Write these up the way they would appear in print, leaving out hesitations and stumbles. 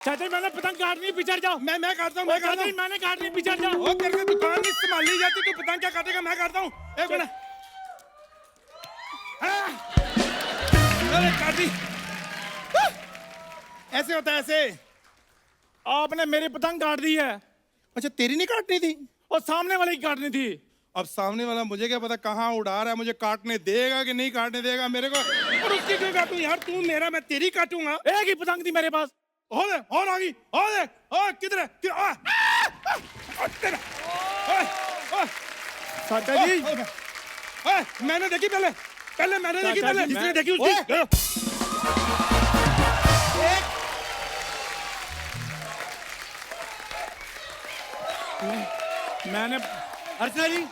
चाचा जी मैंने पतंग काटनी, पीछे हट जाओ। मैं काटता हूँ, मैं काटता हूँ। मैंने काटनी, पीछे हट जाओ। ओ तेरे से दुकान नहीं संभाली जाती, तू पतंग क्या काटेगा? मैं काटता हूँ। एक मिनट। अरे काट दी। ऐसे होता है, ऐसे। आपने मेरी पतंग काट दी है। अच्छा, तेरी नहीं काटनी थी? और सामने वाले की काटनी थी। अब सामने वाला मुझे क्या पता कहाँ उड़ा रहा है, मुझे काटने देगा कि नहीं काटने देगा मेरे को। और उसकी क्यों काटूं यार? तू मेरा, मैं तेरी काटूंगा। एक ही पतंग थी मेरे पास। हो दे, और आ गई, हो दे। ओ किधर है? तेरा। चाचा जी मैंने देखी पहले मैंने देखी, चाचा पहले जी, जिसने देखी उसकी। मैंने अर्चना जी,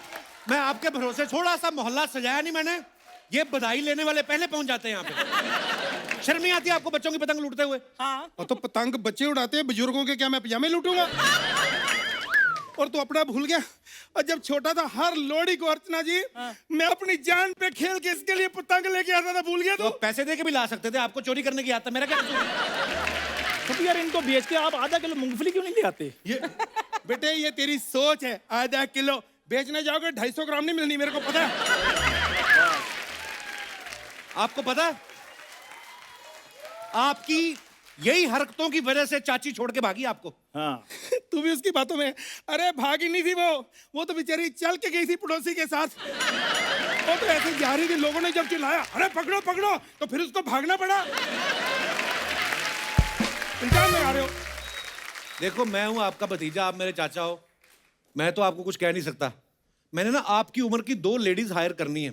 मैं आपके भरोसे थोड़ा सा मोहल्ला सजाया नहीं मैंने। ये बधाई लेने वाले पहले पहुंच जाते हैं यहाँ पे। शर्म नहीं आती आपको बच्चों की पतंग लूटते हुए? हाँ और तो पतंग बच्चे उड़ाते हैं, बुजुर्गों के क्या मैं पजामे लूटूंगा? और तू अपना भूल गया। और जब छोटा था हर लोहड़ी को अर्चना जी, मैं अपनी जान पे खेल के इसके लिए पतंग लेके आता था, भूल गया तो तू? पैसे दे के भी ला सकते थे, आपको चोरी करने की आदत है। मेरा क्या कसूर? तो यार इनको बेच के आप आधा किलो मूंगफली क्यों नहीं ले आते? ये बेटे, ये तेरी सोच है। आधा किलो बेचने जाओगे 250 ग्राम नहीं मिलनी, मेरे को पता है। आपको पता है, आपकी यही हरकतों की वजह से चाची छोड़ के भागी आपको। हाँ तू भी उसकी बातों में। अरे भागी नहीं थी वो तो बेचारी चल के गई थी पड़ोसी के साथ। वो तो ऐसे जा रही थी, लोगों ने जब चिल्लाया अरे पकड़ो पकड़ो, तो फिर उसको भागना पड़ा। इल्जाम लगा रहे हो? देखो, मैं हूं आपका भतीजा, आप मेरे चाचा हो। मैं तो आपको कुछ कह नहीं सकता। मैंने ना आपकी उम्र की 2 लेडीज हायर करनी है।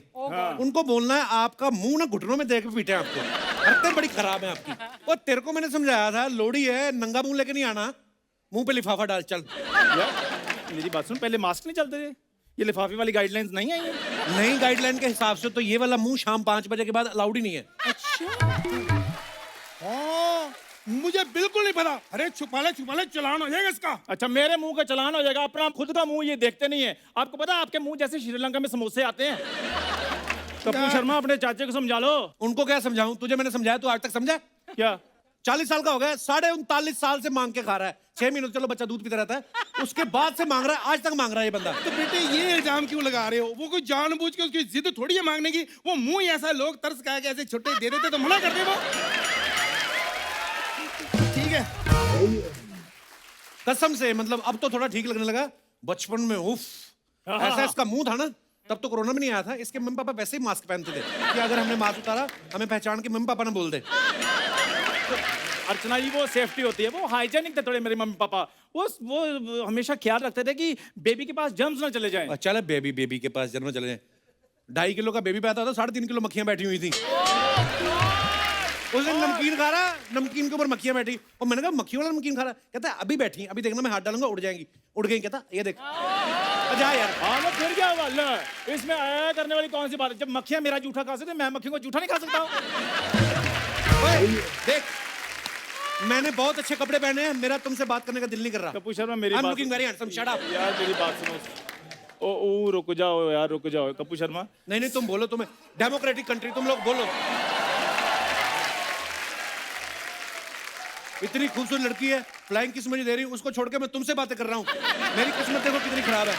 उनको बोलना है आपका मुंह ना घुटनों में देख के पीटे आपको। हरकतें बड़ी खराब है आपकी। और तेरे को मैंने समझाया था, लोड़ी है, नंगा मुंह लेके नहीं आना, मुंह पे लिफाफा डाल चल। यार मेरी बात सुन, पहले मास्क नहीं चलते थे? ये लिफाफे वाली गाइडलाइंस नहीं आई है? नई गाइडलाइन के हिसाब से तो ये वाला मुंह शाम 5 बजे के बाद अलाउड ही नहीं है। हाँ, मुझे बिल्कुल नहीं पता। अरे छुपा ले चलान हो जाएगा इसका। अच्छा, मेरे मुंह का चलान हो जाएगा, अपना खुद का मुंह ये देखते नहीं है। आपको पता है आपके मुंह जैसे श्रीलंका में समोसे आते हैं। कपूर शर्मा, अपने चाचे को समझा लो। उनको क्या समझाऊं? तुझे मैंने समझाया, तू आज तक समझा? क्या 40 साल का हो गया, 39.5 साल से मांग के खा रहा है। 6 महीनों चलो बच्चा दूध पीता रहता है, उसके बाद से मांग रहा है, आज तक मांग रहा है ये बंदा। तो बेटे ये इल्जाम क्यों लगा रहे हो? वो कोई जानबूझ के उसकी जिद थोड़ी है मांगने की। वो मुंह ही ऐसा, लोग तरस खा के ऐसे छुट्टे दे देते तो मना कर दे वो। ठीक है, कसम से, मतलब अब तो थोड़ा ठीक लगने लगा। बचपन में उफ, ऐसा इसका मुंह था ना, तब तो कोरोना में नहीं आया था। इसके मम्मी पापा वैसे ही मास्क पहनते थे कि अगर हमने मास्क उतारा हमें पहचान के मम्मी पापा ना बोल दे। अर्चना जी, वो सेफ्टी होती है, वो हाइजेनिक थे थोड़े मेरे मम्मी पापा। वो हमेशा ख्याल रखते थे कि बेबी के पास जर्म्स ना चले जाएं। चल बेबी के पास जन्म चले जाए। 2.5 किलो का बेबी पैदा था, 3.5 किलो मक्खियां बैठी हुई थी। उस दिन नमकीन खा रहा, नमकीन के ऊपर मक्खियां बैठी। और मैंने कहा मक्खियों वाला नमकीन खा रहा? कहता है अभी बैठी, अभी देखना मैं हाथ डालूंगा उड़ जाएंगी। उड़ गई। कहता ये देख। जा यार। हाँ, वो फिर क्या हुआ? ले, इसमें आया करने वाली कौन सी बात है? जब मक्खियां मेरा जूठा खा सकते, मैं मक्खियों को जूठा नहीं खा सकता हूँ? ओए, देख, मैंने बहुत अच्छे कपड़े पहने हैं, मेरा तुमसे बात करने का दिल नहीं कर रहा। कपूर शर्मा, मेरी I'm बात looking very handsome, shut up। यार मेरी बात सुनो। ओ रुक जाओ यार, रुक जाओ कपूर शर्मा। नहीं तुम बोलो, तुम्हें डेमोक्रेटिक कंट्री, तुम लोग बोलो। इतनी खूबसूरत लड़की है, फ्लाइंग किस मुझे दे रही हूँ, उसको छोड़ के मैं तुमसे बातें कर रहा हूँ। मेरी किस्मत देखो कितनी खराब है।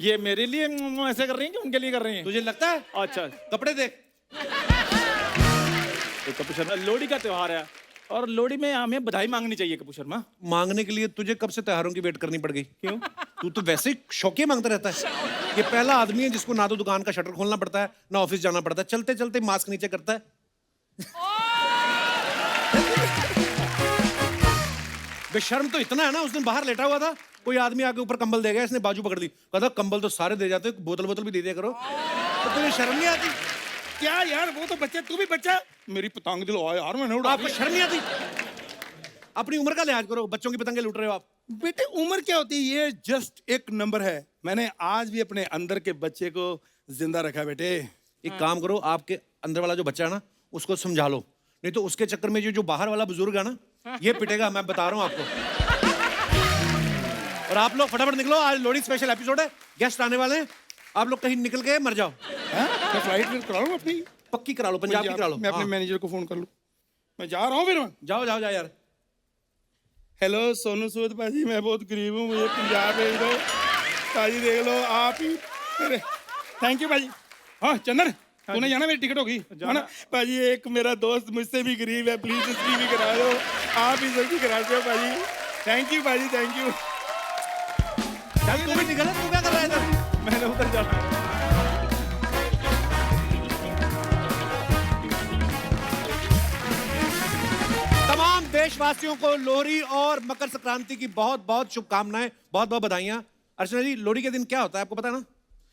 ये मेरे लिए ऐसे कर रही हैं कि उनके लिए कर रही हैं? तुझे लगता है? अच्छा, कपड़े देख। तो कपूर शर्मा, लोहड़ी का त्योहार है और लोहड़ी में हमें बधाई मांगनी चाहिए कपूर शर्मा। मांगने के लिए तुझे कब से त्योहारों की वेट करनी पड़ गई? क्यों? तू तो वैसे ही शौकिया मांगता रहता है। ये पहला आदमी है जिसको ना तो दुकान का शटर खोलना पड़ता है, ना ऑफिस जाना पड़ता है, चलते चलते मास्क नीचे करता है। बेशर्म तो इतना है ना, उस दिन बाहर लेटा हुआ था, कोई आदमी आके ऊपर कंबल दे गया, इसने बाजू पकड़ ली। कहता कंबल तो सारे दे जाते, बोतल भी दे दिया करो। तो तुझे शर्म नहीं आती? क्या यार, वो तो बच्चा, तू भी बच्चा। मेरी पतंग दिलवा यार, मैंने उड़ा। आपको शर्म नहीं आती? अपनी उम्र का लिहाज करो, बच्चों की पतंगे लूट रहे हो आप। बेटे उम्र क्या होती है? ये जस्ट एक नंबर है। मैंने आज भी अपने अंदर के बच्चे को जिंदा रखा बेटे। एक काम करो, आपके अंदर वाला जो बच्चा है ना, उसको समझा लो, नहीं तो उसके चक्कर में जो बाहर वाला बुजुर्ग है ना, ये पिटेगा, मैं बता रहा हूँ आपको। और आप लोग फटाफट निकलो, आज लोहड़ी स्पेशल एपिसोड है, गेस्ट आने वाले हैं। आप लोग कहीं निकल के मर जाओ। मैं फ्लाइट करा लूं अपनी? पक्की करा लो, पंजाब की करा लो। मैं अपने हाँ। मैनेजर को फोन कर लूं। मैं जा रहा हूँ फिर। जाओ जाओ जाओ यार। हेलो सोनू सूद भाजी, मैं बहुत गरीब हूँ, मुझे पंजाब भेज दो भाजी, देख लो आप ही मेरे। थैंक यू भाजी। हाँ चंदन, तूने जाना, मेरी टिकट होगी है ना भाजी। एक मेरा दोस्त मुझसे भी गरीब है, प्लीज उसकी भी करा दो, आप ही सबकी करा दो भाजी। थैंक यू भाजी, थैंक यू। चल तू भी निकल, तू क्या कर रहा है इधर? मैंने उधर जाना। तमाम देशवासियों को लोहड़ी और मकर संक्रांति की बहुत बहुत शुभकामनाएं, बहुत बहुत बधाइयां। अर्चना जी, लोहड़ी के दिन क्या होता है आपको पता है ना?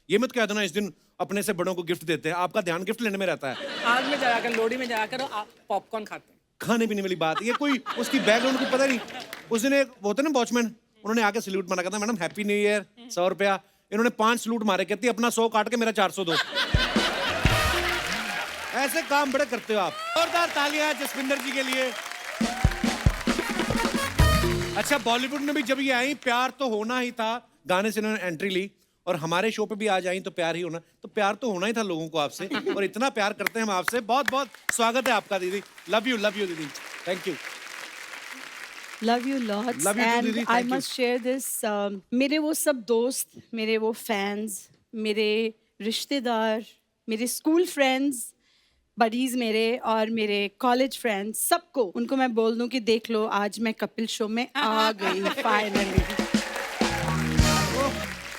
ये मत कह दो ना इस दिन अपने से बड़ों को गिफ्ट देते हैं, आपका ध्यान गिफ्ट लेने में रहता है। आग में जाया कर, लोहड़ी में जाया करो, आप पॉपकॉर्न खाते हैं। खाने पीने वाली बात, ये कोई उसकी बैकग्राउंड को पता नहीं। उस दिन एक वो होते ना वॉचमैन, उन्होंने आके सल्यूट मारा, कहता मैडम हैप्पी न्यू ईयर, 100 रुपया। इन्होंने 5 सल्यूट मारे, कहती अपना 100 काट के मेरा 400 दो। ऐसे काम बड़े करते हो आप। जोरदार तालियां जसविंदर जी के लिए। अच्छा, बॉलीवुड में भी जब ये आई, प्यार तो होना ही था, गाने से इन्होंने एंट्री ली, और हमारे शो पे भी आज आई तो प्यार ही होना, तो प्यार तो होना ही था लोगों को आपसे, और इतना प्यार करते हैं हम आपसे। बहुत बहुत स्वागत है आपका दीदी। लव यू दीदी, thank you. Love you lots. Love you too, and Didi. I Thank you. must share this. मेरे वो सब दोस्त, मेरे वो फैंस, मेरे रिश्तेदार, मेरे स्कूल फ्रेंड्स, बडीज मेरे और मेरे कॉलेज फ्रेंड्स, सबको उनको मैं बोल दूं कि देख लो, आज मैं कपिल शो में आ गई फाइनली।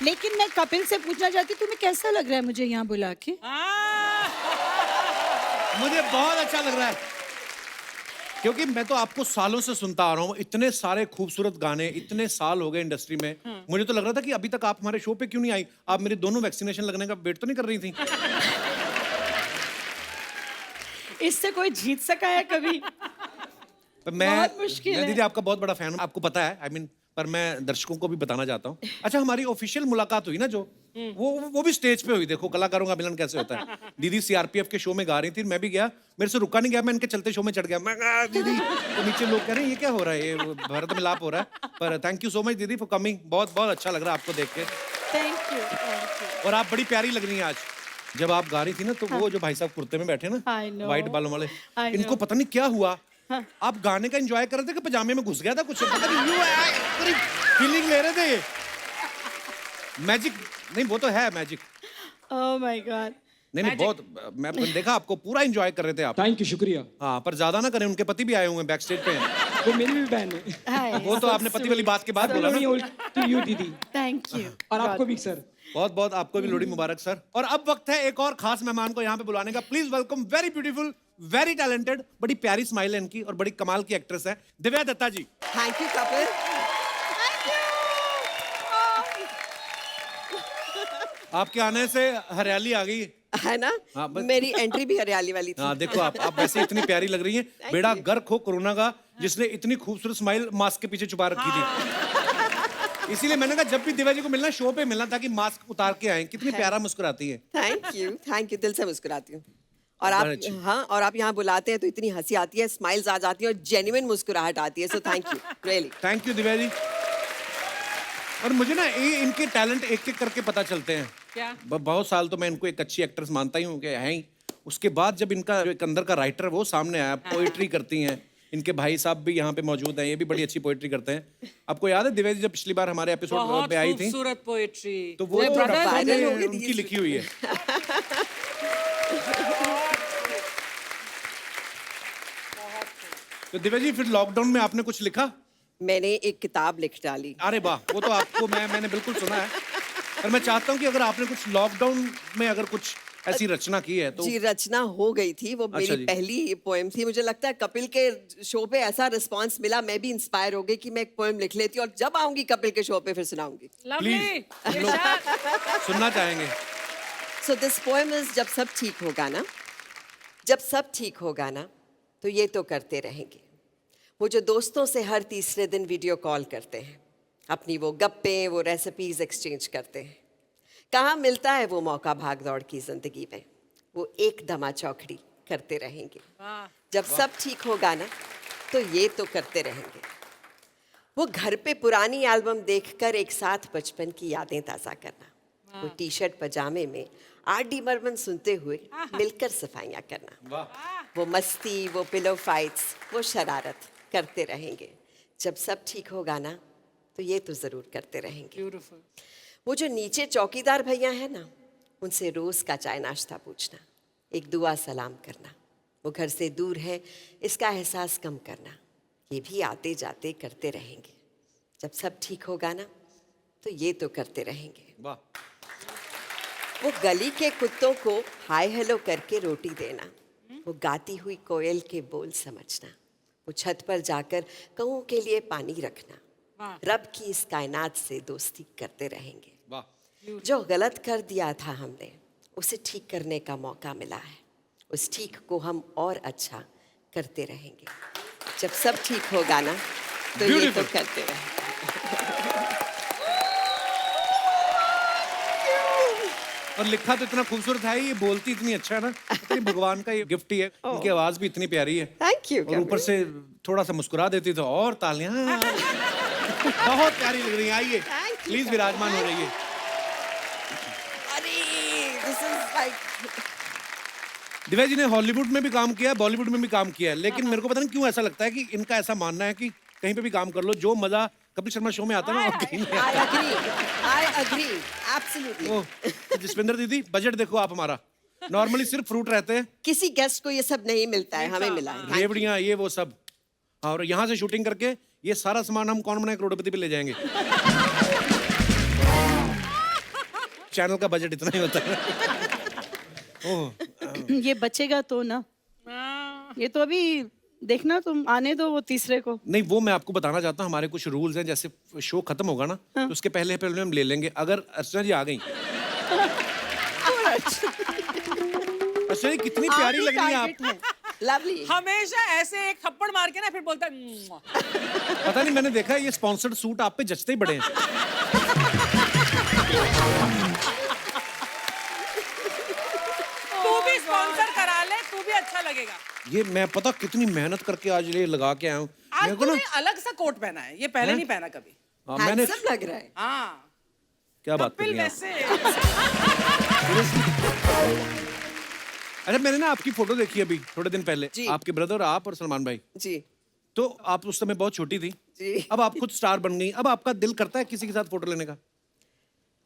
लेकिन मैं कपिल से पूछना चाहती, तुम्हें कैसा लग रहा है मुझे यहाँ बुला के? मुझे बहुत अच्छा लग रहा है, क्योंकि मैं तो आपको सालों से सुनता आ रहा हूँ, इतने सारे खूबसूरत गाने, इतने साल हो गए इंडस्ट्री में। मुझे तो लग रहा था कि अभी तक आप हमारे शो पे क्यों नहीं आई, आप मेरी दोनों वैक्सीनेशन लगने का वेट तो नहीं कर रही थी? इससे कोई जीत सका है कभी? बहुत मुश्किल मैं है। दीदी आपका बहुत बड़ा फैन हूँ, आपको पता है। पर मैं दर्शकों को भी बताना चाहता हूँ। अच्छा, हमारी ऑफिशियल मुलाकात हुई ना जो, वो भी स्टेज पे हुई। देखो कलाकारों का मिलन कैसे होता है। दीदी सीआरपीएफ के शो में गा रही थी, मैं भी गया, मेरे से रुका नहीं गया, मैं इनके चलते शो में चढ़ गया। मैं कहा दीदी, तो नीचे लोग कह रहे हैं ये क्या हो रहा है, ये भारत मिलाप हो रहा है। पर थैंक यू सो मच दीदी फॉर कमिंग, बहुत बहुत अच्छा लग रहा है आपको देख के। Thank you. और आप बड़ी प्यारी लग रही हैं आज। जब आप गा रही थी ना, तो वो जो भाई साहब कुर्ते में बैठे ना, I know. व्हाइट बालों वाले, I इनको know. पता नहीं क्या हुआ, आप गाने का एंजॉय कर रहे थे कि पजामे में घुस गया था कुछ, पता नहीं पूरी फीलिंग ले रहे थे। ये मैजिक नहीं, वो तो है मैजिक। Oh my God. नहीं बहुत, मैं देखा आपको पूरा एंजॉय कर रहे थे आप। थैंक यू, शुक्रिया। हाँ, पर ज्यादा ना करें, उनके पति भी आए हुए हैं बैक स्टेज पे हैं। वो मेरी भी बहन है। वो तो आपने पति वाली बात के बाद बोला ना। टू यू दीदी, थैंक यू। और आपको भी सर। बहुत बहुत आपको भी लोहड़ी मुबारक सर। और अब वक्त है एक और खास मेहमान को यहाँ पे बुलाने का। Please welcome very beautiful, very talented, बड़ी प्यारी स्माइल है इनकी और बड़ी कमाल की एक्ट्रेस है दिव्या दत्ता जी। Thank you Kapil. आपके आने से हरियाली आ गई है ना? हाँ, मेरी एंट्री भी हरियाली वाली थी। हाँ देखो, आप वैसे इतनी प्यारी लग रही हैं। बेड़ा गर्क हो कोरोना का, जिसने इतनी खूबसूरत स्माइल मास्क के पीछे छुपा रखी थी। इसीलिए मैंने कहा जब भी दिव्या जी को मिलना, शो पे मिलना, ताकि मास्क उतार के आए। कितनी प्यारा मुस्कुराती है। थैंक यू, दिल से मुस्कुराती हूँ। और आप, हाँ, और आप यहाँ बुलाते हैं तो इतनी हंसी आती है, स्माइल्स आ जाती है और जेन्युइन मुस्कुराहट आती है। So thank you, really thank you Divya ji. और मुझे ना ये इनके टैलेंट एक एक करके पता चलते हैं। क्या? बहुत साल तो मैं इनको एक अच्छी एक्ट्रेस मानता ही हूँ कि है ही। उसके बाद जब इनका जो एक अंदर का राइटर है वो सामने आया, पोइट्री करती हैं। इनके भाई साहब भी यहाँ पे मौजूद हैं, ये भी बड़ी अच्छी पोइट्री करते हैं। आपको याद है दिव्या जी जब पिछली बार हमारे एपिसोड बहुत पे आई थी, खूबसूरत पोएट्री, तो वो viral हो गई थी उनकी लिखी हुई है। तो दिव्या जी, फिर लॉकडाउन में आपने कुछ लिखा? मैंने एक किताब लिख डाली। अरे वाह, वो तो आपको मैंने बिल्कुल सुना है। पर मैं चाहता हूँ कि अगर आपने कुछ लॉकडाउन में अगर कुछ ऐसी रचना की है तो। जी, रचना हो गई थी, वो अच्छा मेरी जी। पहली पोएम थी। मुझे लगता है कपिल के शो पे ऐसा रिस्पांस मिला, मैं भी इंस्पायर हो गई कि मैं एक पोएम लिख लेती और जब आऊंगी कपिल के शो पे फिर सुनाऊंगी। लवली, हम लोग सुनना चाहेंगे। सो दिस पोएम इज, जब सब ठीक होगा ना, जब सब ठीक होगा ना, तो ये तो करते रहेंगे। वो जो दोस्तों से हर तीसरे दिन वीडियो कॉल करते हैं, अपनी वो गप्पे, वो रेसिपीज एक्सचेंज करते हैं। कहाँ मिलता है वो मौका भाग दौड़ की जिंदगी में, वो एक दमा चौकड़ी करते रहेंगे। जब सब ठीक होगा ना, तो ये तो करते रहेंगे। वो घर पे पुरानी एल्बम देखकर एक साथ बचपन की यादें ताज़ा करना, वो टी शर्ट पजामे में आर डी बर्मन सुनते हुए मिलकर सफाइयाँ करना। वो मस्ती, वो पिलो फाइट्स, वो शरारत करते रहेंगे। जब सब ठीक होगा ना तो ये तो ज़रूर करते रहेंगे। ब्यूटीफुल। वो जो नीचे चौकीदार भैया हैं ना, उनसे रोज़ का चाय नाश्ता पूछना, एक दुआ सलाम करना, वो घर से दूर है इसका एहसास कम करना, ये भी आते जाते करते रहेंगे। जब सब ठीक होगा ना तो ये तो करते रहेंगे। वाह। वो गली के कुत्तों को हाय हेलो करके रोटी देना, वो गाती हुई कोयल के बोल समझना, वो छत पर जाकर कौओं के लिए पानी रखना, रब की इस कायनात से दोस्ती करते रहेंगे। वाह। जो गलत कर दिया था हमने उसे ठीक करने का मौका मिला है, उस ठीक को हम और अच्छा करते रहेंगे। जब सब ठीक होगा ना तो ये तो Beautiful. करते रहेंगे। और लिखा तो इतना खूबसूरत है, ये बोलती इतनी अच्छा है ना, पता नहीं भगवान का ये गिफ्ट ही है। इनकी आवाज भी इतनी प्यारी है थैंक यू। और ऊपर से थोड़ा सा मुस्कुरा देती तो और तालियां। बहुत प्यारी लग रही है। आइए Thank you. प्लीज विराजमान हो रही है। अरे this is like Divya ji ने हॉलीवुड में भी काम किया है, बॉलीवुड में भी काम किया है, लेकिन मेरे को पता नहीं क्यों ऐसा लगता है कि इनका ऐसा मानना है कि कहीं पे भी काम कर लो, जो मजा कपिल शर्मा शो में आता है ना, और कहीं नहीं आता। I agree absolutely. Oh, Jaswinder दीदी बजट देखो आप हमारा, नॉर्मली सिर्फ फ्रूट रहते हैं, किसी गेस्ट को ये सब नहीं मिलता है, हमें मिला है। रेवड़ियाँ ये वो सब, और यहाँ से शूटिंग करके ये सारा सामान हम कौन बनाए करोड़पति पे ले जाएंगे। चैनल का बजट इतना ही होता है। ओह, ये बचेगा तो ना, ये तो अभी देखना, तुम आने दो वो तीसरे को। नहीं वो मैं आपको बताना चाहता हूँ, हमारे कुछ रूल्स हैं, जैसे शो खत्म होगा ना तो उसके पहले पहले हम ले लेंगे। अगर अर्चना जी आ गई, अर्चना जी कितनी प्यारी लग रही है आप। लवली। हमेशा ऐसे एक थप्पड़ मार के ना फिर बोलता है "मुआ"। पता नहीं मैंने देखा है ये स्पॉन्सर्ड सूट आप पे जचते ही बड़े हैं। तू भी स्पॉन्सर करा ले, तू भी अच्छा लगेगा। ये मैं पता कितनी मेहनत करके आज ये लगा के आया हूँ। आज मेरे को ना तूने अलग सा कोट पहना है, ये पहले नहीं पहना कभी। हाँ, मैंने हैंडसम लग रहा है। हाँ क्या बात कर कपिल रही हैं आप? वैसे। अरे मैंने ना आपकी फोटो देखी अभी थोड़े दिन पहले, जी। आपके ब्रदर, आप और सलमान भाई। जी तो आप उस समय बहुत छोटी थी, जी। अब आप खुद स्टार बन गई, अब आपका दिल करता है किसी के साथ फोटो लेने का?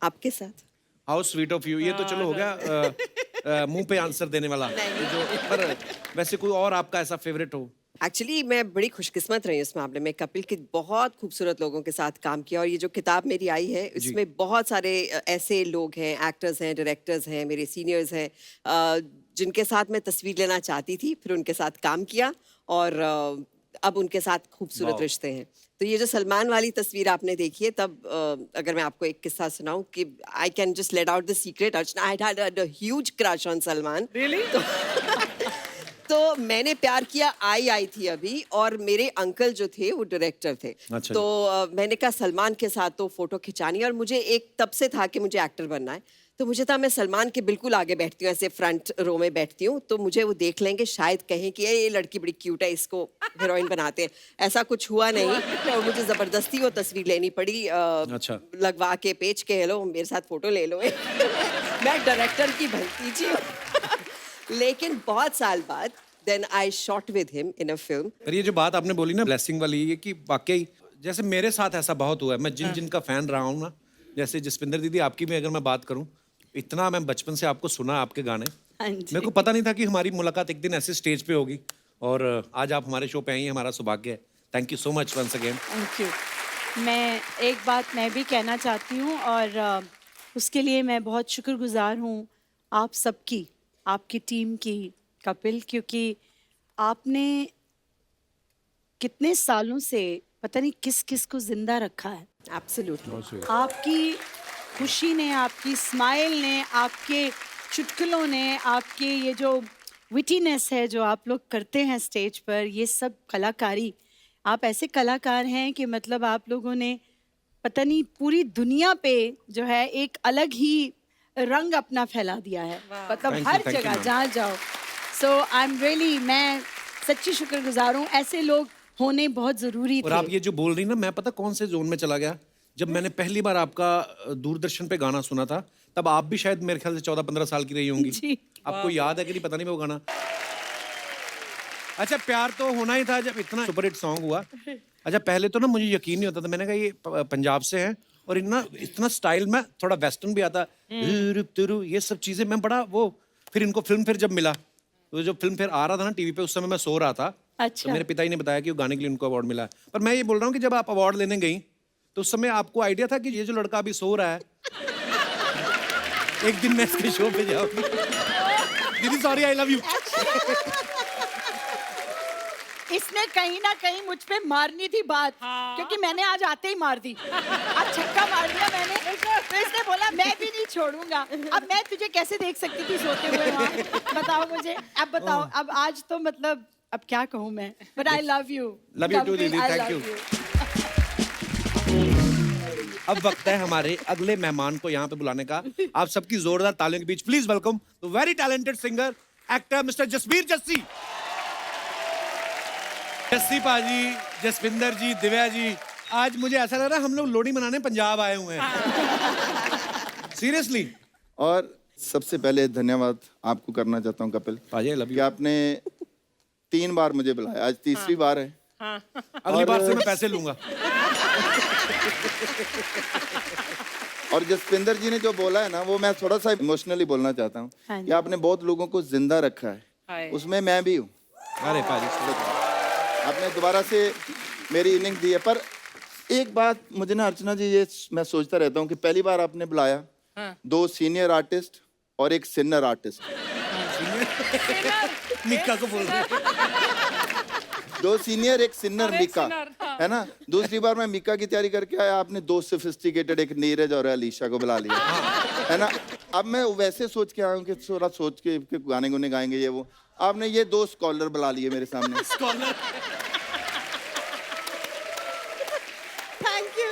आपके साथ। How sweet of you. ये तो चलो हो गया मुंह पे आंसर देने वाला। ये जो पर वैसे कोई और आपका ऐसा फेवरेट हो? एक्चुअली मैं बड़ी खुशकिस्मत रही हूँ इस मामले में, कपिल के बहुत खूबसूरत लोगों के साथ काम किया, और ये जो किताब मेरी आई है इसमें बहुत सारे ऐसे लोग हैं, एक्टर्स हैं, डायरेक्टर्स हैं, मेरे सीनियर्स हैं, जिनके साथ मैं तस्वीर लेना चाहती थी, फिर उनके साथ काम किया, और अब उनके साथ खूबसूरत रिश्ते हैं। तो ये जो सलमान वाली तस्वीर आपने देखी है, तब अगर मैं आपको एक किस्सा सुनाऊं कि I can just let out the secret, Archana I had a huge crush on Salman. Really? तो मैंने प्यार किया आई थी अभी, और मेरे अंकल जो थे वो डायरेक्टर थे। अच्छा। तो मैंने कहा सलमान के साथ तो फोटो खिंचानी है, और मुझे एक तब से था कि मुझे एक्टर बनना है। तो मुझे था मैं सलमान के बिल्कुल आगे बैठती हूँ, ऐसे फ्रंट रो में बैठती हूँ, तो मुझे वो देख लेंगे, शायद कहें कि ये लड़की बड़ी क्यूट है, इसको हीरोइन बनाते हैं। ऐसा कुछ हुआ नहीं, और मुझे जबरदस्ती वो तस्वीर लेनी पड़ी, अच्छा। लगवा के पेच के, हेलो मेरे साथ फोटो ले लो। मैं डायरेक्टर की भतीजी हूँ। लेकिन बहुत साल बाद then I shot with him in a film. पर ये जो बात आपने बोली ना ब्लेसिंग वाली, ये कि वाकई जैसे मेरे साथ ऐसा बहुत हुआ है, मैं जिनका फैन रहा हूँ ना, जैसे जसविंदर दीदी आपकी भी अगर मैं बात करूँ, इतना मैं बचपन से आपको सुना आपके गाने, हाँ जी। मेरे को पता नहीं था कि हमारी मुलाकात एक दिन ऐसे स्टेज पे होगी, और आज आप हमारे शो पे आई हैं, हमारा सौभाग्य है। Thank you so much once again. Thank you. मैं एक बात मैं भी कहना चाहती हूँ, और उसके लिए मैं बहुत शुक्रगुजार हूँ आप सबकी, आपकी टीम की, कपिल, क्योंकि आपने कितने सालों से पता नहीं किस किस को जिंदा रखा है। Absolutely. आपकी खुशी ने, आपकी स्माइल ने, आपके चुटकुलों ने, आपके ये जो विटीनेस है जो आप लोग करते हैं स्टेज पर, ये सब कलाकारी, आप ऐसे कलाकार हैं कि मतलब आप लोगों ने पता नहीं पूरी दुनिया पे जो है एक अलग ही रंग अपना फैला दिया है, मतलब Thank you, her thank you, जगह ma'am. जहाँ जाओ। सो आई एम रियली, मैं सच्ची शुक्रगुजार हूँ, ऐसे लोग होने बहुत जरूरी और थे। आप ये जो बोल रही ना, मैं पता कौन से जोन में चला गया, जब मैंने पहली बार आपका दूरदर्शन पे गाना सुना था, तब आप भी शायद मेरे ख्याल से 14-15 साल की रही होंगी। जी। आपको याद है कि नहीं पता नहीं वो गाना, अच्छा प्यार तो होना ही था जब इतना सुपरहिट सॉन्ग हुआ। अच्छा पहले तो ना मुझे यकीन नहीं होता था, मैंने कहा ये पंजाब से हैं और इतना स्टाइल में थोड़ा वेस्टर्न भी आता, ये सब चीजें मैं बड़ा वो। फिर इनको फिल्म फिर जब मिला तो जब फिल्म फिर आ रहा था ना टीवी पे, उस समय मैं सो रहा था। अच्छा। तो मेरे पिता जी ने बताया कि वो गाने के लिए उनको अवार्ड मिला है। पर मैं ये बोल रहा हूँ कि जब आप अवार्ड लेने गई तो उस समय आपको आइडिया था कि ये जो लड़का अभी सो रहा है एक दिन मैं इसके शो पे जाऊंगी। दीदी सॉरी आई लव यू। इसने कहीं ना कहीं मुझ पे मारनी थी बात, क्योंकि मैंने आज आते ही मार दी। आज छक्का मार दिया मैंने, तो इसने बोला मैं भी नहीं छोड़ूंगा। अब मैं तुझे कैसे देख सकती थी सोते हुए वहाँ, बताओ मुझे। अब बताओ, अब आज तो मतलब अब क्या कहूँ मैं, but I love you. Love you too दीदी, थैंक यू। अब वक्त है हमारे अगले मेहमान को यहाँ पे बुलाने का। आप सबकी जोरदार तालियों के बीच please welcome the very talented singer actor mister Jasbir Jassi. Jassi paaji, Jaswinder ji, Divya जी, आज मुझे ऐसा लग रहा है हम लोग लोहड़ी मनाने पंजाब आए हुए हैं। सीरियसली। और सबसे पहले धन्यवाद आपको करना चाहता हूँ कपिल, पाजी आई लव कि यू। आपने 3 बार मुझे बुलाया, आज तीसरी बार है। अगली बार से मैं पैसे लूंगा। और जसविंदर जी ने जो बोला है ना, वो मैं थोड़ा सा इमोशनली बोलना चाहता हूँ कि आपने बहुत लोगों को जिंदा रखा है, उसमें मैं भी हूँ। अरे पाजी आपने दोबारा से मेरी इनिंग दी है। पर एक बात मुझे ना अर्चना जी, ये मैं सोचता रहता हूँ कि पहली बार आपने बुलाया 2 सीनियर आर्टिस्ट और एक सिन्नर आर्टिस्ट। निक्का को बोल रहे हैं। 2 सीनियर एक सिन्नर और एक मिका, सिन्नर, हाँ। है ना। दूसरी बार मैं मिका की तैयारी करके आया, आपने 2 सोफिस्टिकेटेड एक नीरज और अलीशा को बुला लिया, है ना। अब मैं वैसे सोच के आया हूँ कि थोड़ा सोच के गाने गुने गाएंगे ये वो, आपने ये 2 स्कॉलर बुला लिए मेरे सामने। स्कॉलर। Thank you.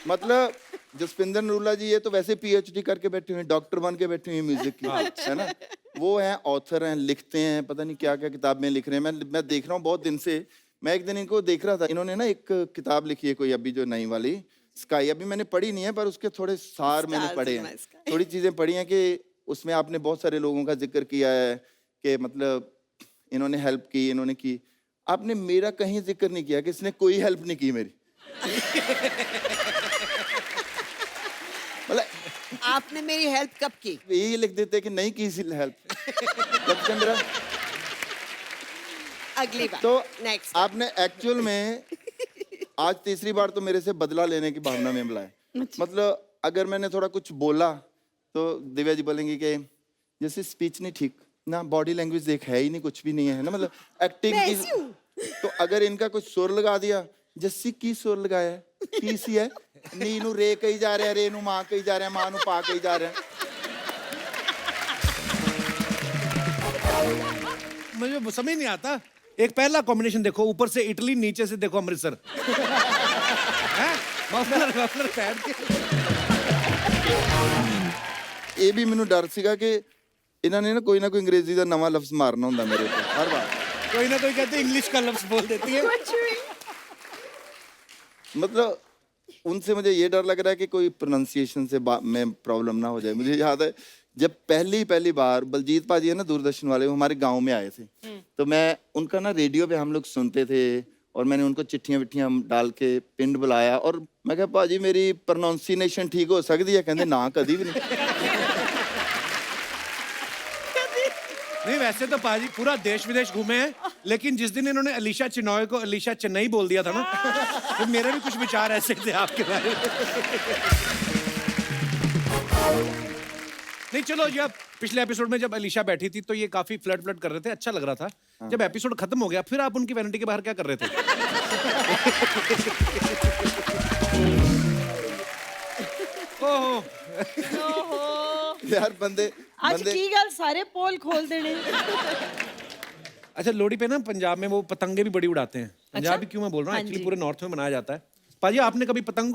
मतलब जसविंदर नरूला जी ये तो वैसे PhD करके बैठे हुए हैं, डॉक्टर बन के बैठे हुए हैं म्यूजिक की, है ना। वो हैं ऑथर हैं, लिखते हैं, पता नहीं क्या क्या किताब में लिख रहे हैं। मैं देख रहा हूँ बहुत दिन से। मैं एक दिन इनको देख रहा था, इन्होंने ना एक किताब लिखी है कोई अभी जो नई वाली स्काई, अभी मैंने पढ़ी नहीं है पर उसके थोड़े सार मैंने पढ़े हैं, थोड़ी चीजें पढ़ी हैं कि उसमें आपने बहुत सारे लोगों का जिक्र किया है कि मतलब इन्होंने हेल्प की, इन्होंने की। आपने मेरा कहीं जिक्र नहीं किया कि इसने कोई हेल्प नहीं की मेरी। मतलब आपने मेरी हेल्प कब की? यही लिख देते कि नहीं की हेल्प। जब से मेरा अगली बार तो नेक्स्ट आपने एक्चुअल में आज तीसरी बार तो मेरे से बदला लेने की भावना में बुलाया। मतलब अगर मैंने थोड़ा कुछ बोला तो दिव्या जी बोलेंगी कि जैसे स्पीच नहीं ठीक ना, बॉडी लैंग्वेज देख है ही नहीं, कुछ भी नहीं है ना, मतलब एक्टिंग की। तो अगर इनका कुछ सुर लगा दिया, जस्सी की सुर लगाया है, की सी है, नी नू रे कही जा रहा है, रे नू मां कही जा रहा है, मां नू पा कही जा रहा है। मुझे समझ नहीं आता। एक पहला कॉम्बिनेशन देखो, ऊपर से इटली, नीचे से देखो अमृतसर। हैं? मफलर पहन के। ਇਹ ਵੀ ਮੈਨੂੰ ਡਰ ਸੀਗਾ ਕਿ ਇਹਨਾਂ ਨੇ ਨਾ ਕੋਈ अंग्रेजी ਦਾ ਨਵਾਂ ਲਫ਼ਜ਼ ਮਾਰਨਾ ਹੁੰਦਾ ਮੇਰੇ ਉੱਤੇ ਹਰ ਵਾਰ। कोई ना कोई कहते इंग्लिश का लफ्ज बोल देती है। मतलब उनसे मुझे ये डर लग रहा है कि कोई प्रोनाउंसिएशन से में प्रॉब्लम ना हो जाए। मुझे याद है जब पहली बार बलजीत पाजी है ना दूरदर्शन वाले, वो हमारे गांव में आए थे, तो मैं उनका ना रेडियो पे हम लोग सुनते थे और मैंने उनको चिट्ठियां विट्ठियां डाल के पिंड बुलाया और मैं कहा पाजी मेरी प्रोनाउंसिएशन ठीक हो सकती है? कहते ना कभी भी नहीं। नहीं वैसे तो पाजी पूरा देश विदेश घूमे हैं, लेकिन जिस दिन इन्होंने अलीशा चिनॉय को अलीशा चेन्नई बोल दिया था ना, तो मेरे भी कुछ विचार ऐसे थे आपके बारे में। नहीं चलो, जब पिछले एपिसोड में जब अलीशा बैठी थी तो ये काफी फ्लर्ट कर रहे थे, अच्छा लग रहा था। जब एपिसोड खत्म हो गया फिर आप उनकी वैनिटी के बाहर क्या कर रहे थे? ओहो यार बंदे आज की गल सारे पोल खोल देने। अच्छा लोहड़ी पे ना पंजाब में वो पतंगे भी बड़ी उड़ाते हैं। पंजाब भी क्यों मैं बोल रहा हूँ, एक्चुअली पूरे नॉर्थ में मनाया जाता है। पाजी आपने कभी पतंग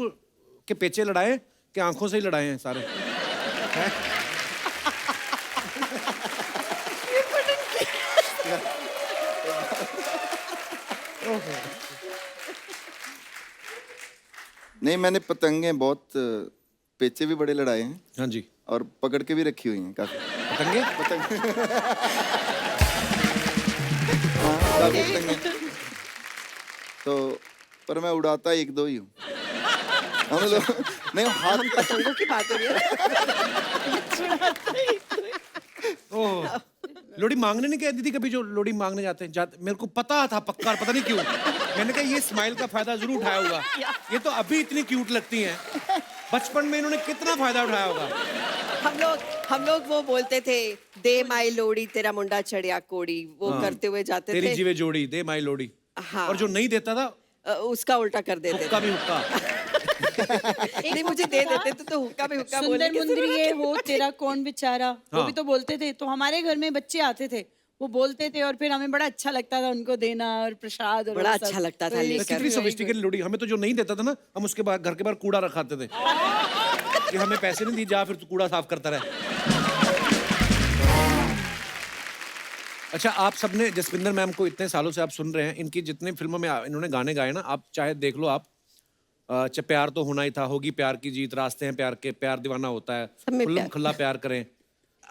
के पेचे लड़ाए कि आंखों से ही लड़ाए हैं सारे? नहीं मैंने पतंगे बहुत पेचे भी बड़े लड़ाए हैं। हाँ जी। और पकड़ के भी रखी हुई हैं काफी पतंगे। पतंग। हाँ काफी पतंग हैं। तो पर मैं उड़ाता एक दो ही हूँ। हम लोग नहीं हाथ पतंगों की बात हो रही है। ओह, लोड़ी मांगने नहीं गए दीदी कभी? जो लोड़ी मांगने जाते मेरे को पता था पक्का, पता नहीं क्यों मैंने कहा ये स्माइल का फायदा जरूर उठाया होगा। ये तो अभी इतनी क्यूट लगती हैं, बचपन में इन्होंने कितना फायदा उठाया होगा। हम लोग वो बोलते थे, दे माई लोड़ी तेरा मुंडा चढ़िया कोड़ी, वो करते हुए जाते तेरी थे। जीवे जोड़ी दे माई लोड़ी। हाँ। और जो नहीं देता था उसका उल्टा कर देते हुक्का भी हुक्का। नहीं, मुझे दे देते तो हुक्का भी हुक्का बोलने सुंदर की मुंदरिये जरूरत हो तेरा कौन बेचारा, वो हाँ। भी तो बोलते थे। तो हमारे घर में बच्चे आते थे, वो बोलते थे और फिर हमें बड़ा अच्छा लगता था उनको देना और प्रसाद और बड़ा वो सब। अच्छा लगता था तो लेकर। इसकी कितनी भी सोफिस्टिकेटेड लोड़ी। हमें तो जो नहीं देता था ना, हम उसके बाद घर के बाहर कूड़ा रखाते थे कि हमें पैसे नहीं दी, जा फिर तू कूड़ा साफ करता रहे। अच्छा, आप सबने जसविंदर मैम को इतने सालों से आप सुन रहे हैं, इनकी जितनी फिल्मों में इन्होंने गाने गाए ना, आप चाहे देख लो आप, प्यार तो होना ही था, होगी प्यार की जीत, रास्ते हैं प्यार के, प्यार दीवाना होता है, में खुल्लम प्यार। खुल्ला प्यार करें।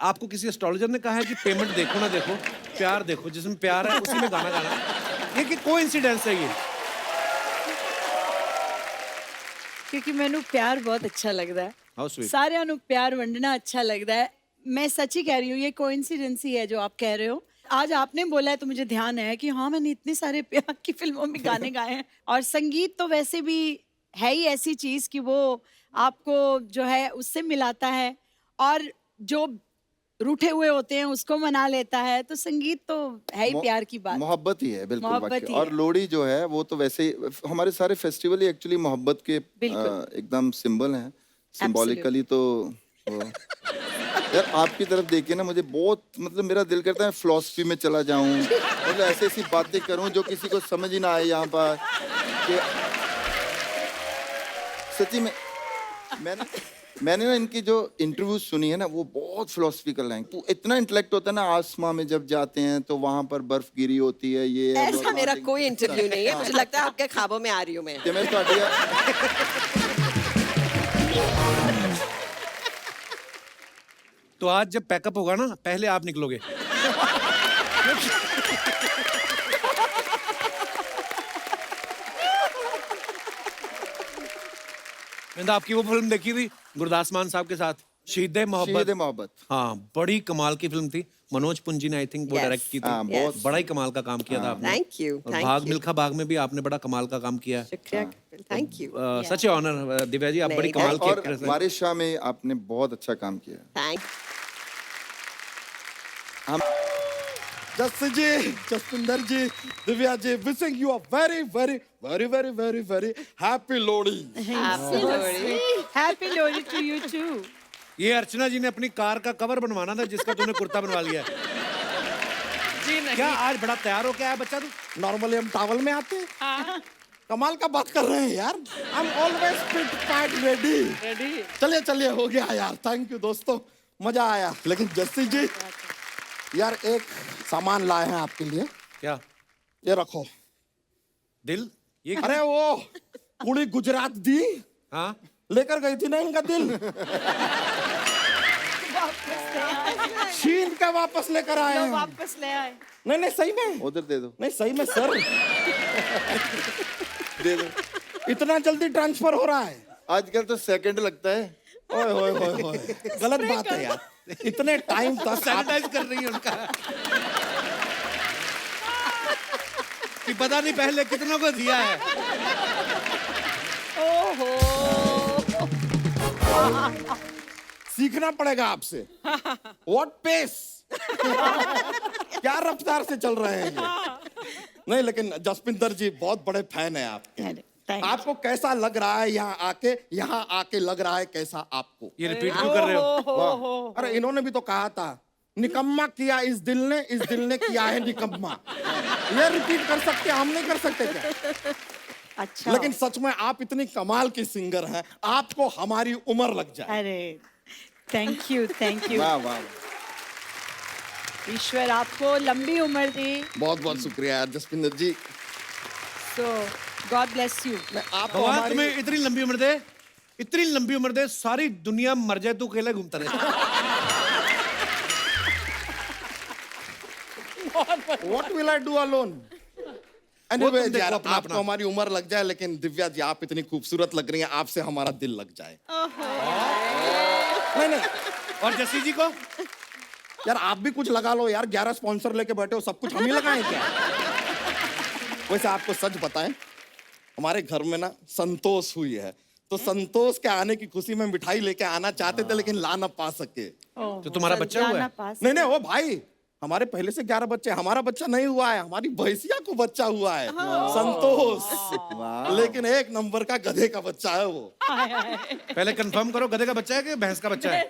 आपको किसी एस्ट्रोलॉजर ने कहा है कि पेमेंट देखो ना देखो, प्यार देखो, जिसमें प्यार है उसी में गाना गाना। ये कि कोइंसिडेंस है ये? क्योंकि मैंने प्यार बहुत अच्छा लगता है, How sweet. सारे नु प्यार वंडना अच्छा लगता है। मैं सच ही कह रही हूँ, ये कोइंसिडेंस ही है जो आप कह रहे हो। आज आपने बोला है तो मुझे ध्यान है कि हाँ, मैंने इतने सारे प्यार की फिल्मों में गाने गाए हैं। और संगीत तो वैसे भी है ही ऐसी चीज कि वो आपको जो है उससे मिलाता है, और जो रूठे हुए होते हैं उसको मना लेता है। तो संगीत तो है ही प्यार की बात। मोहब्बत ही है, बिल्कुल मोहब्बत वाकई। ही और है। लोड़ी जो है वो तो वैसे ही हमारे सारे फेस्टिवल ही एक्चुअली मोहब्बत के बिल्कुल। एकदम सिंबल हैं। सिंबॉलिकली तो वो यार आपकी तरफ देखिए ना, मुझे बहुत मतलब मेरा दिल करता है फिलॉसफी में चला जाऊं, मतलब ऐसी ऐसी बातें करूं जो किसी को समझ ही ना आए यहाँ पर कि सच्ची में मैंने ना इनकी जो इंटरव्यूज सुनी है ना, वो बहुत फिलोसफिकल हैं। तो इतना इंटेलेक्ट होता है ना, आसमां में जब जाते हैं तो वहां पर बर्फ गिरी होती है, ये है, वो ऐसा मेरा है। कोई इंटरव्यू नहीं है, मुझे लगता है आपके ख्वाबों में आ रही हूँ मैं। कि मैं ਤੁਹਾਡੀ तो आज जब पैकअप होगा ना, पहले आप निकलोगे। मैंने आपकी वो फिल्म देखी थी गुरदास मान साहब के साथ, शहीद मोहब्बत। मोहब्बत हाँ, बड़ी कमाल की फिल्म थी। मनोज पुंजी ने आई थिंक वो Yes. डायरेक्ट की थी। हाँ, बहुत। बड़ा ही कमाल का काम किया था आपने। Thank you, और thank भाग you. मिल्खा भाग में भी आपने बड़ा कमाल का काम किया है। शुक्रिया, thank you. Such honour Divya ji, आप बड़ी नहीं, कमाल की और एक्ट्रेस हैं। वारिस शाह में आपने बहुत अच्छा काम किया। Thank Jas ji, Jaswinder ji, Divya ji, wishing you a very very very very very very happy Lohri. Happy Lohri to you too. ये अर्चना जी ने अपनी कार का कवर बनवाना था, जिसका तूने कुर्ता बनवा लिया है। जी नहीं। क्या आज बड़ा तैयार हो क्या है बच्चा तू? नॉर्मली हम टावल में आते हैं। कमाल का बात कर रहे हैं यार। I am always fit pad ready. Ready. चलिए चलिए, हो गया यार। थैंक यू दोस्तों, मजा आया। लेकिन जस्सी जी यार, एक सामान लाए हैं आपके लिए, क्या? ये रखो। दिल? ये अरे वो कुड़ी गुजरात दी हाँ, लेकर गई थी ना इनका दिल, छीन के वापस लेकर आए हैं। वापस ले आए। नहीं नहीं, सही में, उधर दे दो, नहीं सही में सर, दे दो। इतना जल्दी ट्रांसफर हो रहा है। आजकल तो सेकंड लगता है। ओए ओए ओए ओए, गलत बात है यार। इतने टाइम तक आप सैनिटाइज कर रही है उनका। कि पता नहीं पहले कितनों को दिया है। सीखना पड़ेगा आपसे। व्हाट पेस, क्या रफ्तार से चल रहे हैं ये। नहीं लेकिन जसविंदर जी बहुत बड़े फैन है आप। आपको कैसा लग रहा है यहाँ आके लग रहा है कैसा आपको? ये रिपीट क्यों कर रहे हो? वाह। अरे इन्होंने भी तो कहा था, निकम्मा किया इस दिल ने किया है निकम्मा। ये रिपीट कर सकते, हम नहीं कर सकते क्या? अच्छा। लेकिन सच में आप इतनी कमाल की सिंगर हैं, आपको हमारी उम्र लग जाए। अरे थैंक यू, थैंक यू। वाह वाह, ईश्वर आपको लंबी उम्र दे। बहुत बहुत शुक्रिया यार जसविंदर जी। सो गॉड ब्लेस यू। मैं आपको भगवान हमारी तुम्हें इतनी लंबी उम्र दे, इतनी लंबी उम्र दे, सारी दुनिया मर जाए तू अकेला घूमता रहे। What will I do alone? Anyway, तुम देखो यार अपना आपको हमारी उम्र लग जाए, लेकिन दिव्या जी आप इतनी खूबसूरत लग रही हैं, आपसे हमारा दिल लग जाए। नहीं नहीं और जस्सी जी को यार, आप भी कुछ लगा लो यार, 11 स्पॉन्सर लेके बैठे हो, सब कुछ हम ही लगाएं क्या? वैसे आपको सच बताएं, हमारे घर में ना संतोष हुई है, तो संतोष के आने की खुशी में मिठाई लेके आना चाहते थे, लेकिन ला ना पा सके। तो तुम्हारा बच्चा हुआ है? नहीं नहीं, वो भाई हमारे पहले से 11 बच्चे, हमारा बच्चा नहीं हुआ है, हमारी भैंसिया को बच्चा हुआ है, संतोष। लेकिन 1 नंबर का गधे का बच्चा है वो। पहले कंफर्म करो, गधे का बच्चा है कि भैंस का बच्चा है?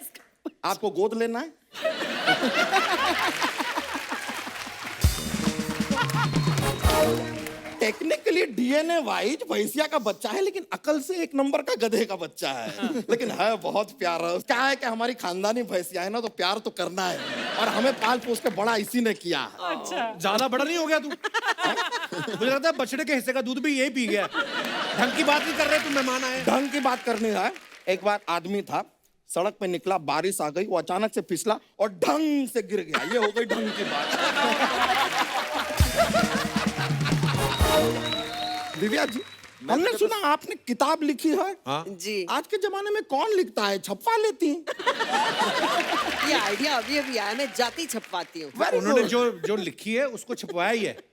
आपको गोद लेना है? टेक्निकली डीएनए वाइज भैंसिया का बच्चा है, लेकिन अकल से 1 नंबर का गधे का बच्चा है। लेकिन है बहुत प्यारा। क्या है कि हमारी खानदानी भैंसिया है ना, तो प्यार तो करना है, और हमें पाल पोस के बड़ा इसी ने किया है। अच्छा। ज्यादा बड़ा नहीं हो गया तू? मुझे लगता है बछड़े के हिस्से का दूध भी यही पी गया। ढंग की बात नहीं कर रहे तुम, मेहमान आए। ढंग की बात करनी है। एक बार आदमी था, सड़क पे निकला, बारिश आ गई, वो अचानक से फिसला और ढंग से गिर गया। ये हो गई ढंग की बात। दिव्या जी, हमने सुना आपने किताब लिखी है। हाँ? जी, आज के जमाने में कौन लिखता है, छपवा लेती हैं। ये आइडिया अभी अभी आया, मैं जाती छपवाती हूँ। Very उन्होंने good। जो लिखी है उसको छपवाया ही है। अरे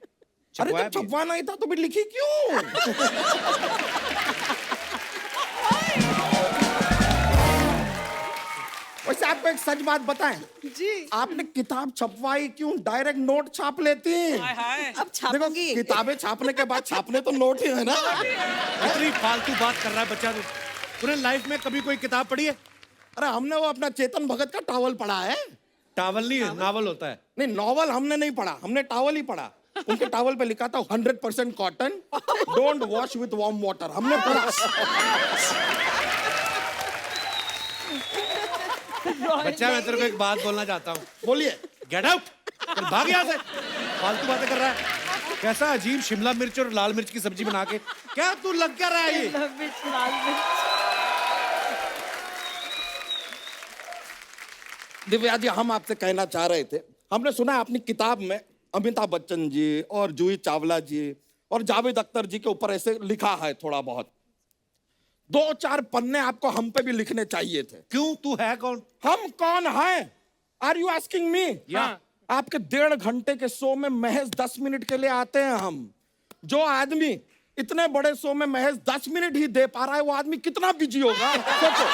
छपवाया जब भी है। छपवा नहीं था तो भी लिखी क्यों? वैसे आपको एक सच बात बताएं, जी, आपने किताब छपवाई क्यों, डायरेक्ट नोट छाप लेती? हाय हाय। अब देखो, छापूंगी। किताबें छापने के बाद छापने तो नोट ही है ना। इतनी फालतू बात कर रहा है बच्चा तू। तूने लाइफ में कभी कोई किताब पढ़ी है? अरे हमने वो अपना चेतन भगत का टॉवल पढ़ा है। टावल नहीं है, नावल होता है। नहीं, नॉवल हमने नहीं पढ़ा, हमने टॉवल ही पढ़ा। उनके टॉवल पे लिखा था 100% cotton, don't wash with warm water, हमने पढ़ा। बच्चा, मैं तेरे को एक बात बोलना चाहता हूँ। बोलिए। गेट आउट, भाग यहाँ से। फालतू बातें कर रहा है। कैसा अजीब शिमला मिर्च और लाल मिर्च की सब्जी बना के, क्या तू लग क्या रहा है ये? दिव्या जी, हम आपसे कहना चाह रहे थे, हमने सुना है अपनी किताब में अमिताभ बच्चन जी और जूही चावला जी और जावेद अख्तर जी के ऊपर ऐसे लिखा है थोड़ा बहुत। 2-4 पन्ने आपको हम पे भी लिखने चाहिए थे। क्यों, तू है कौन? हम कौन हैं? Are you asking me? Yeah. आपके 1.5 घंटे के शो में महज 10 मिनट के लिए आते हैं हम। जो आदमी इतने बड़े शो में महज 10 मिनट ही दे पा रहा है, वो आदमी कितना बिजी होगा सोचो।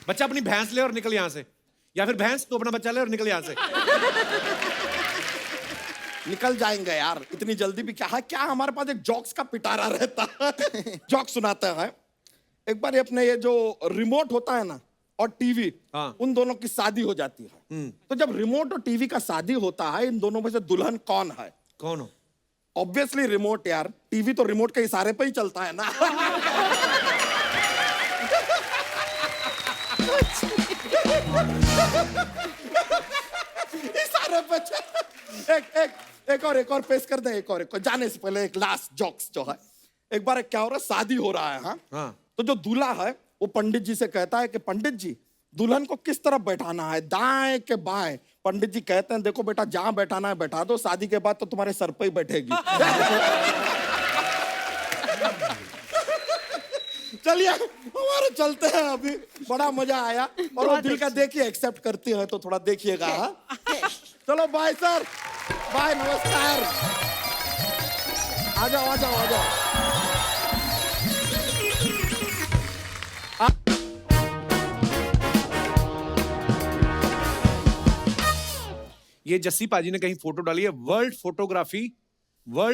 बच्चा, अपनी भैंस ले और निकल यहाँ से, या फिर भैंस तू अपना बच्चा ले और निकल यहाँ से। निकल जाएंगे यार, इतनी जल्दी भी क्या है? क्या हमारे पास एक जॉक्स का पिटारा रहता है। जॉक सुनाते हैं। एक बार ये अपने ये जो रिमोट होता है ना और टीवी, हाँ। उन दोनों की शादी हो जाती है। तो जब रिमोट और टीवी का शादी होता है, इन दोनों में से दुल्हन कौन है? कौन हो? ऑब्वियसली रिमोट यार, टीवी तो रिमोट के इशारे पे ही चलता है ना। इशारे पे एक और पेश कर दे, एक और जाने से पहले एक लास्ट जोक्स जो है। एक बार क्या हो रहा है, शादी हो रहा है। हाँ, हाँ। तो जो दूल्हा है वो पंडित जी से कहता है कि पंडित जी, दुल्हन को किस तरफ बैठाना है, दाएं के बाएं? पंडित जी कहते हैं, देखो बेटा, जहां बैठाना है बैठा दो, शादी के बाद तो तुम्हारे सर पे ही बैठेगी। चलिए हमारे चलते हैं, अभी बड़ा मजा आया, और वो दिल का देखिए एक्सेप्ट करती है तो थोड़ा देखिएगा। हाँ? चलो बाय सर, बाय, नमस्कार। आ जाओ आ जाओ आ जाओ। ये जस्सी पाजी ने कहीं फोटो डाली है, वर्ल्ड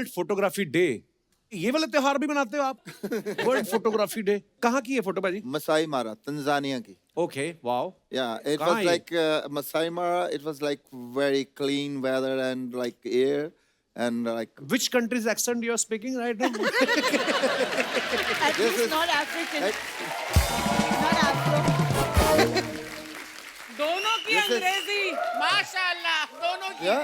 फोटोग्राफी डे। ये वाला त्योहार भी मनाते हो आप? World photography day. कहाँ की है फोटो पाजी? मसाई मारा, तंजानिया की। Okay, wow. Yeah, it कहाँ was ये? like Masai Mara. It was like very clean weather and like air and like. Which country's accent you are speaking right now? At This least is- not African. like, Not Afro. दोनों की अंग्रेजी माशाल्लाह दोनों की। या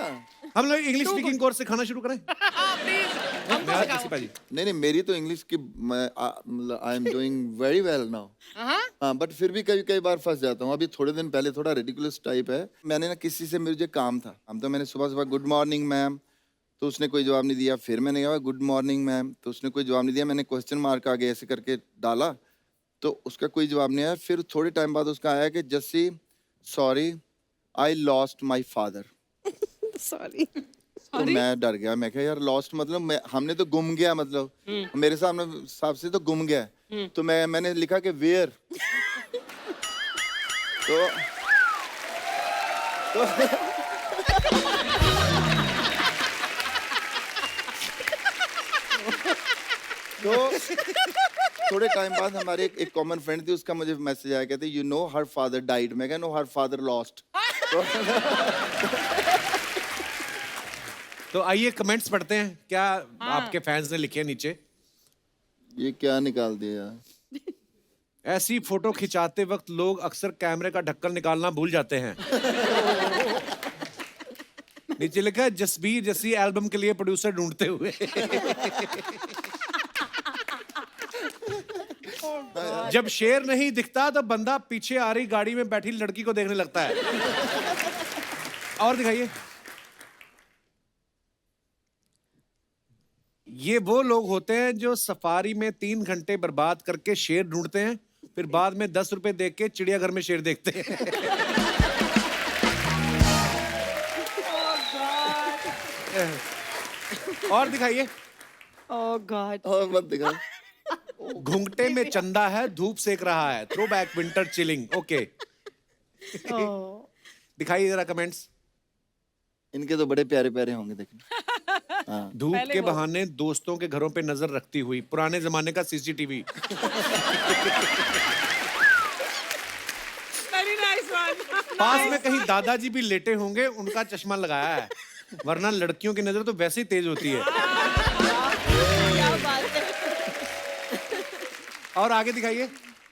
हम लोग English speaking course सिखाना शुरू करें। प्लीज हमको मैं सिखाओ। किसी पाजी। नहीं, मेरी तो इंग्लिश की I am doing very well now. हाँ, बट फिर भी कई कई बार फंस जाता हूँ। अभी थोड़े दिन पहले थोड़ा रेडिकुलस टाइप है। मैंने ना किसी से मुझे काम था, हम तो मैंने सुबह सुबह गुड मॉर्निंग मैम, तो उसने कोई जवाब नहीं दिया। फिर मैंने कहा गुड मॉर्निंग मैम, तो उसने कोई जवाब नहीं दिया। मैंने क्वेश्चन मार्क आगे ऐसे करके डाला तो उसका कोई जवाब नहीं आया। फिर थोड़े टाइम बाद उसका आया कि Jassi sorry I lost my father. Sorry. तो मैं डर गया। मैं कहा यार लॉस्ट मतलब हमने तो गुम गया, मतलब मेरे सामने हिसाब से तो गुम गया। तो मैंने लिखा कि वेयर। तो थोड़े टाइम बाद हमारे एक कॉमन फ्रेंड थी, उसका मुझे मैसेज आया, कहते you know her father died. मैं कहा नो हर फादर लॉस्ट। तो आइए कमेंट्स पढ़ते हैं, क्या आपके फैंस ने लिखे हैं नीचे। ये क्या निकाल दिया? ऐसी फोटो खिंचाते वक्त लोग अक्सर कैमरे का ढक्कन निकालना भूल जाते हैं। नीचे लिखा है जसबीर जस्सी एल्बम के लिए प्रोड्यूसर ढूंढते हुए। जब शेर नहीं दिखता तो बंदा पीछे आ रही गाड़ी में बैठी लड़की को देखने लगता है। और दिखाइए। ये वो लोग होते हैं जो सफारी में 3 घंटे बर्बाद करके शेर ढूंढते हैं, फिर बाद में 10 रुपए देख के चिड़ियाघर में शेर देखते हैं। और दिखाइए। ओह गॉड। और मत दिखा। घुंघटे में चंदा है, धूप सेक रहा है, throw back winter chilling. Okay, दिखाइए जरा कमेंट्स। इनके तो बड़े प्यारे प्यारे होंगे देखना। हाँ। धूप के बहाने दोस्तों के घरों पे नजर रखती हुई, पुराने जमाने का सीसीटीवी। Very nice one. पास में कहीं दादाजी भी लेटे होंगे, उनका चश्मा लगाया है, वरना लड़कियों की नजर तो वैसे ही तेज होती है। क्या बात है। और आगे दिखाइए।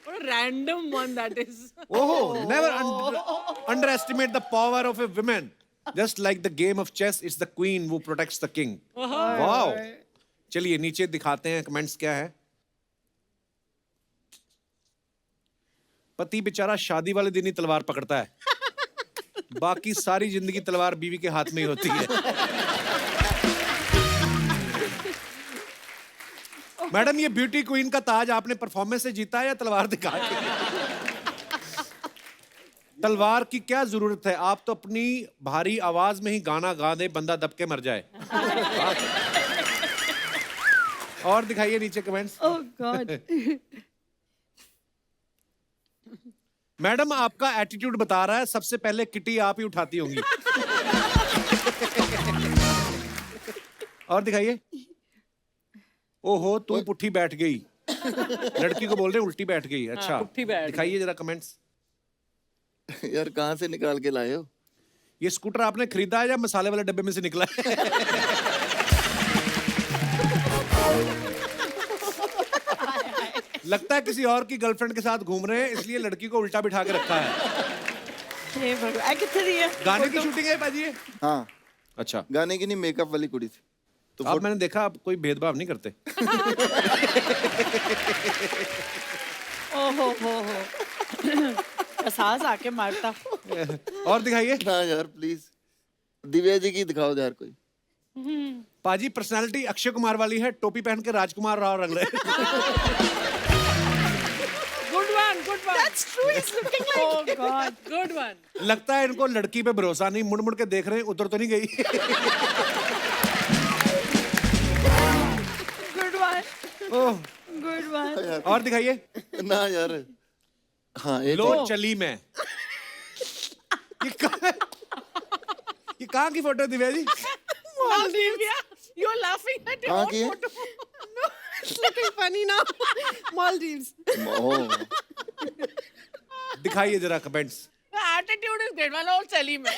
Random one that is. ओहो, never underestimate the power of a woman. Just like the game of chess, it's the queen who protects the king. Wow. चलिए नीचे दिखाते हैं कमेंट्स क्या है। पति बेचारा शादी वाले दिन ही तलवार पकड़ता है, बाकी सारी जिंदगी तलवार बीवी के हाथ में ही होती है। मैडम, ये ब्यूटी क्वीन का ताज आपने परफॉर्मेंस से जीता है या तलवार दिखा के? तलवार की क्या जरूरत है, आप तो अपनी भारी आवाज में ही गाना गा दे, बंदा दब के मर जाए। और दिखाइए नीचे कमेंट्स। ओह गॉड। मैडम, आपका एटीट्यूड बता रहा है सबसे पहले किटी आप ही उठाती होंगी। और दिखाइए। ओहो, तू पुट्ठी बैठ गई। लड़की को बोल रहे उल्टी बैठ गई। अच्छा, पुट्ठी बैठ दिखाइए जरा कमेंट्स। यार कहाँ से निकाल के लाए हो? ये स्कूटर आपने खरीदा है या मसाले वाले डब्बे में से निकला है? लगता है किसी और की गर्लफ्रेंड के साथ घूम रहे हैं, इसलिए लड़की को उल्टा बिठा के रखा है। गाने की शूटिंग है पाजी? हाँ। अच्छा, गाने की नहीं, मेकअप वाली कुड़ी थी। तो अब मैंने देखा आप कोई भेदभाव नहीं करते। ओहो हो। सास आके मारता। और दिखाइए। हाँ यार प्लीज, दिव्या जी की दिखाओ यार कोई। पाजी, पर्सनालिटी अक्षय कुमार वाली है, टोपी पहन के राजकुमार राव रंग रहे। Good one, good one. That's true. He's looking like. Oh God. Good one. लगता है इनको लड़की पे भरोसा नहीं, मुड़ मुड़ के देख रहे हैं उधर तो नहीं गई। Good one. ओह, Good one. और दिखाइए। ना यार। हाँ, ये लो चली मैं। ये कहाँ की फोटो है Divya ji? Maldives. You're laughing at your कहाँ own की है? photo. No, it's looking funny now. Maldives. ओह, दिखाइए जरा कमेंट्स। Attitude is great. वाला और चली मैं।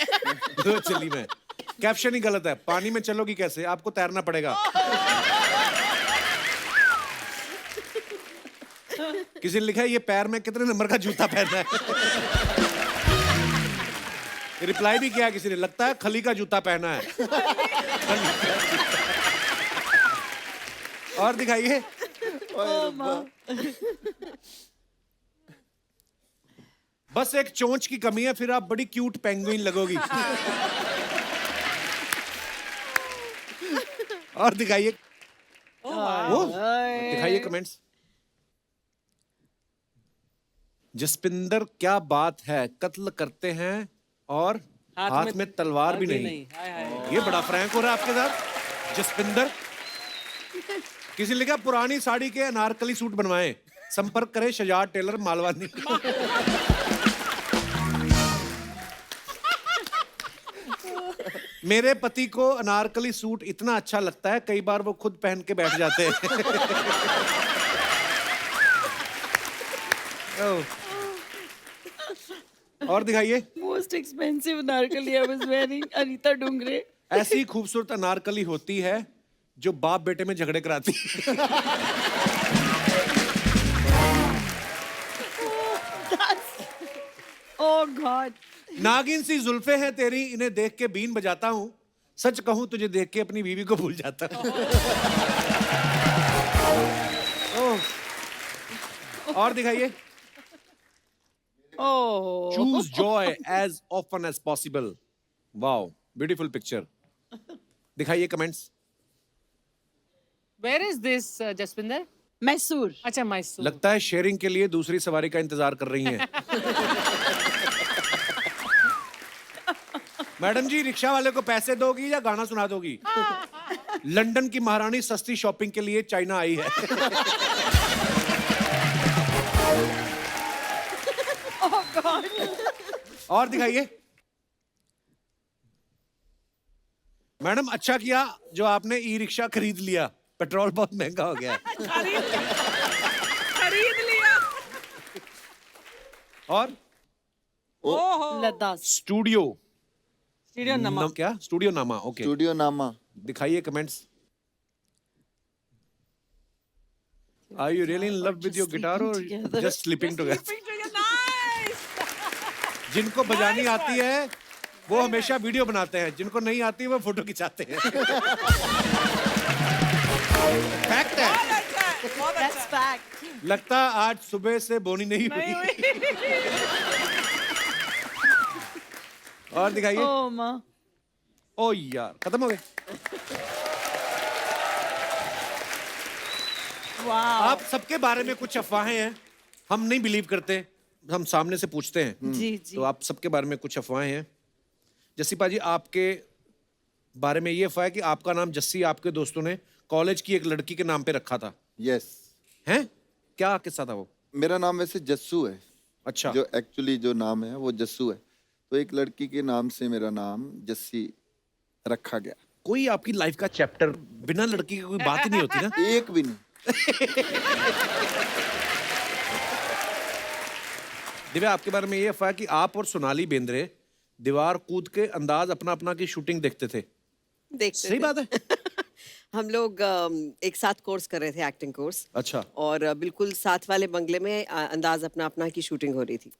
लो चली मैं। कैप्शन ही गलत है, पानी में चलोगी कैसे, आपको तैरना पड़ेगा। किसी ने लिखा है ये पैर में कितने नंबर का जूता पहना है। रिप्लाई भी किया किसी ने, लगता है खली का जूता पहना है। और दिखाइए। बस एक चोंच की कमी है, फिर आप बड़ी क्यूट पेंगुइन लगोगी। और दिखाइए। वो दिखाइए कमेंट्स। जसपिंदर क्या बात है, कत्ल करते हैं और हाथ में तलवार भी नहीं। हाय हाय। ये बड़ा फ्रैंक हो रहा है आपके साथ जसपिंदर। किसी ने लिखा पुरानी साड़ी के अनारकली सूट बनवाएं, संपर्क करें शजाद टेलर मालवानी। मेरे पति को अनारकली सूट इतना अच्छा लगता है, कई बार वो खुद पहन के बैठ जाते हैं। और दिखाइए। Most expensive Anarkali I was wearing, Anita Dungre. ऐसी खूबसूरत अनारकली होती है जो बाप बेटे में झगड़े कराती है। Oh God. नागिन सी जुल्फे हैं तेरी, इन्हें देख के बीन बजाता हूँ, सच कहूं तुझे देख के अपनी बीवी को भूल जाता हूं। और दिखाइए। Oh. Choose joy as often as possible. Wow, beautiful picture. दिखाइए comments. Where is this, Jaspinder? Mysore. अच्छा, मैसूर। लगता है शेयरिंग के लिए दूसरी सवारी का इंतजार कर रही हैं। मैडम जी, रिक्शा वाले को पैसे दोगी या गाना सुना दोगी? लंदन की महारानी सस्ती शॉपिंग के लिए चाइना आई है। Oh God. और दिखाइए। मैडम, अच्छा किया जो आपने ई रिक्शा खरीद लिया, पेट्रोल बहुत महंगा हो गया है। खरीद लिया। और लद्दाख। स्टूडियो नमा। क्या? स्टूडियो नामा। ओके, स्टूडियो नामा। दिखाइए comments. Are you really in love with your guitar और जस्ट स्लीपिंग टुगेदर? Nice. जिनको बजानी आती है वो हमेशा वीडियो बनाते हैं, जिनको नहीं आती वो फोटो खिंचाते हैं। फैक्ट है। बहुत अच्छा है, बहुत That's अच्छा। fact. लगता आज सुबह से बोनी नहीं हुई। और दिखाइए। Oh माँ। ओ यार, खत्म हो गए। Wow. आप सबके बारे में कुछ अफवाहें हैं, हम नहीं बिलीव करते, हम सामने से पूछते हैं। जी जी। तो आप सबके बारे में कुछ अफवाहें हैं। जसीपा जी, आपके बारे में ये अफवाह है कि आपका नाम जस्सी आपके दोस्तों ने कॉलेज की एक लड़की के नाम पे रखा था। यस। हैं? क्या किस्सा था वो? मेरा नाम वैसे जस्सू है। अच्छा। जो एक्चुअली जो नाम है वो जस्सू है, तो एक लड़की के नाम से मेरा नाम जस्सी रखा गया। कोई आपकी लाइफ का चैप्टर बिना लड़की की कोई बात ही नहीं होती ना? एक भी नहीं। दिव्या, आपके बारे में ये अफवाह है कि आप और सोनाली बेंद्रे दीवार कूद के अंदाज अपना अपना की शूटिंग देखते थे। देखते सही थे। बात है। हम लोग एक साथ कोर्स कर रहे थे, एक्टिंग कोर्स। अच्छा। और बिल्कुल साथ वाले बंगले में अंदाज अपना अपना की शूटिंग हो रही थी।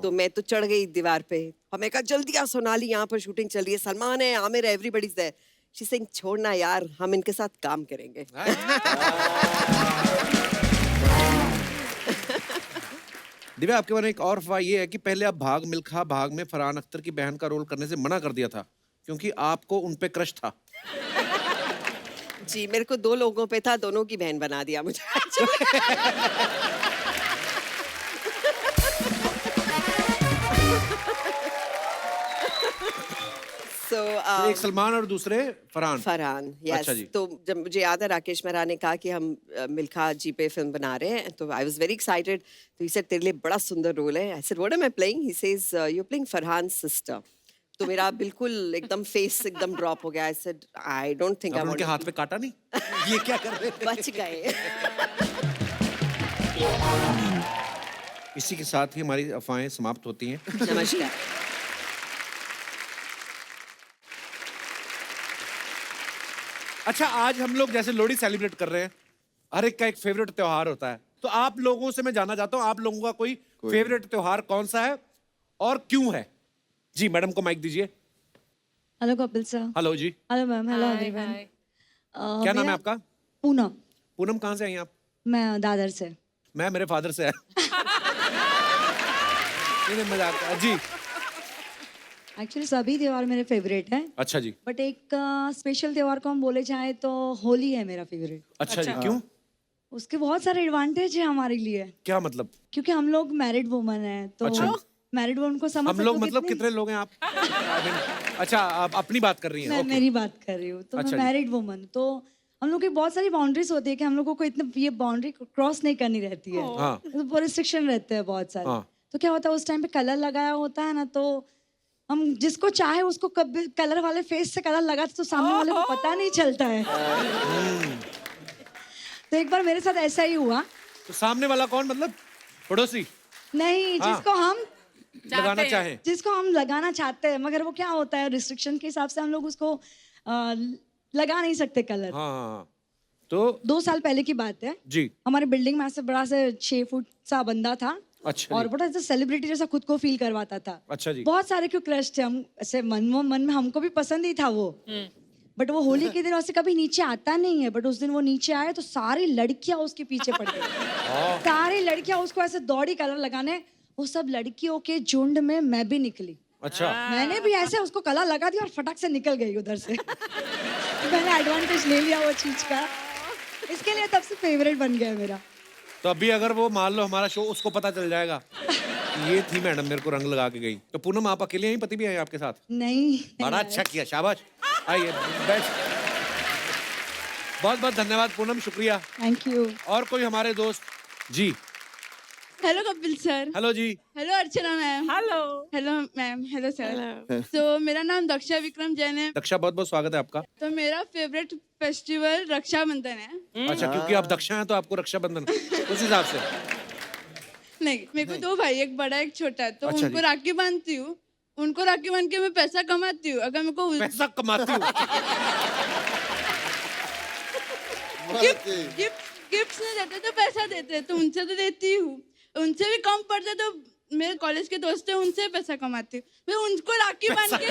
तो मैं तो चढ़ गई दीवार पे, हमें कहा जल्दी आ सोनाली, यहाँ पर शूटिंग चल रही है, सलमान है, आमिर है, everybody is there. She saying छोड़ना यार, हम इनके साथ काम करेंगे। दिव्या, आपके बारे में एक और अफवाह ये है कि पहले आप भाग मिल्खा भाग में फरहान अख्तर की बहन का रोल करने से मना कर दिया था क्योंकि आपको उन पे क्रश था। जी, मेरे को 2 लोगों पे था, दोनों की बहन बना दिया मुझे। So, तो एक सलमान और दूसरे फरहान। फरहान, यस। अच्छा जी। तो जब मुझे याद है राकेश मेहरा ने कहा कि हम मिल्खा जी पे फिल्म बना रहे हैं, तो आई वाज वेरी एक्साइटेड। तो ही सेड तेरे लिए बड़ा सुंदर रोल है। I said what am I playing? He says you are playing Farhan sister. तो मेरा बिल्कुल एकदम फेस एकदम ड्रॉप हो गया। I said I don't think I अब उनके वांट। हाथ पे काटा नहीं? ये क्या कर रहे थे? बच गए। इसी के साथ ही हमारी अफवाहें समाप्त होती हैं। नमस्कार। अच्छा, आज हम लोग जैसे लोहड़ी सेलिब्रेट कर रहे हैं, हर एक का एक फेवरेट त्योहार होता है, तो आप लोगों से मैं जानना चाहता हूं आप लोगों का कोई फेवरेट त्योहार कौन सा है और क्यों है? जी मैडम को माइक दीजिए। Hello Kapil sir. हेलो जी, hello ma'am. Hello hi, everyone. Hi. क्या नाम है आपका? पूनम। पूनम, कहाँ से आई हैं आप? मैं दादर से। मैं मेरे फादर से है। नहीं, मजाक जी। एक्चुअली सभी त्योहार मेरे फेवरेट हैं, अच्छा जी, बट एक स्पेशल त्योहार को हम बोले जाए तो होली है मेरा फेवरेट। अच्छा जी, क्यों? उसके बहुत सारे एडवांटेज है हमारे लिए, क्या मतलब? क्योंकि हम लोग मैरिड वुमन हैं, तो अच्छा। मैरिड वुमन को समझ हम सकते लोग हो मतलब कितने लोग हैं आप? अच्छा, आप अपनी बात कर रही हैं। मैं ओके। मेरी बात कर रही हूँ, तो अच्छा मैं जी। मैरिड वुमन, तो हम लोग की बहुत सारी बाउंड्रीज होती है कि हम लोगों को इतना ये बाउंड्री क्रॉस नहीं करनी रहती है। हाँ। तो रिस्ट्रिक्शन रहते हैं बहुत सारे। हाँ। तो क्या होता है उस टाइम पे कलर लगाया होता है ना, तो हम जिसको चाहे उसको कभी कलर वाले फेस से कलर लगाते तो सामने वाले को पता नहीं चलता है। तो एक बार मेरे साथ ऐसा ही हुआ। तो सामने वाला कौन, मतलब पड़ोसी? नहीं, हाँ। लगाना चाहे। जिसको हम लगाना चाहते हैं, मगर वो क्या होता है रिस्ट्रिक्शन के हिसाब से हम लोग उसको लगा नहीं सकते कलर। हाँ, तो 2 साल पहले की बात है। जी। हमारे बिल्डिंग में ऐसे बड़ा से 6 फुट सा बंदा था। अच्छा और जी। बड़ा ऐसा सेलिब्रिटी जैसा खुद को फील करवाता था। अच्छा जी। बहुत सारे क्यों क्रश थे, हम ऐसे मन में हमको भी पसंद ही था वो। बट वो होली के दिन वैसे कभी नीचे आता नहीं है, बट उस दिन वो नीचे आए तो सारी लड़कियां उसके पीछे पड़ गई। सारी लड़कियां उसको ऐसे दौड़ी कलर लगाने। वो सब लड़कियों के झुंड में मैं भी निकली। अच्छा। मैंने भी ऐसे उसको कलर लगा दिया और फटाक से निकल गई उधर से। मैंने एडवांटेज ले लिया वो चीज का, इसके लिए तब से फेवरेट बन गया मेरा। तो अभी अगर वो मान लो हमारा शो उसको पता चल जाएगा ये थी मैडम मेरे को रंग लगा के गई, तो पूनम आप अकेले हैं, पति भी है आपके साथ? नहीं। बड़ा अच्छा किया, शाबाश। आइए बैठ। बहुत बहुत धन्यवाद पूनम, शुक्रिया। Thank you. और कोई हमारे दोस्त? जी। Hello Kapil sir. हेलो जी। Hello Archana ma'am. Hello. Hello ma'am. Hello sir. तो मेरा नाम दक्षा विक्रम जैन है। दक्षा, बहुत बहुत स्वागत है आपका। तो मेरा फेवरेट फेस्टिवल रक्षाबंधन है। अच्छा, क्योंकि आप दक्षा हैं तो आपको रक्षाबंधन उस हिसाब से। नहीं, मेरे को 2 भाई, एक बड़ा एक छोटा, तो अच्छा उनको जी। राखी बांधती हूँ। उनको राखी बांध के मैं पैसा कमाती हूँ। अगर मेरे को पैसा कमाती हूँ। गिफ्ट्स नहीं देते तो पैसा देते हैं, तो उनसे तो देती हूँ। उनसे भी कम पड़ता तो मेरे कॉलेज के दोस्त हैं, उनसे पैसा कमाती हूँ। मैं उनको राखी बांध के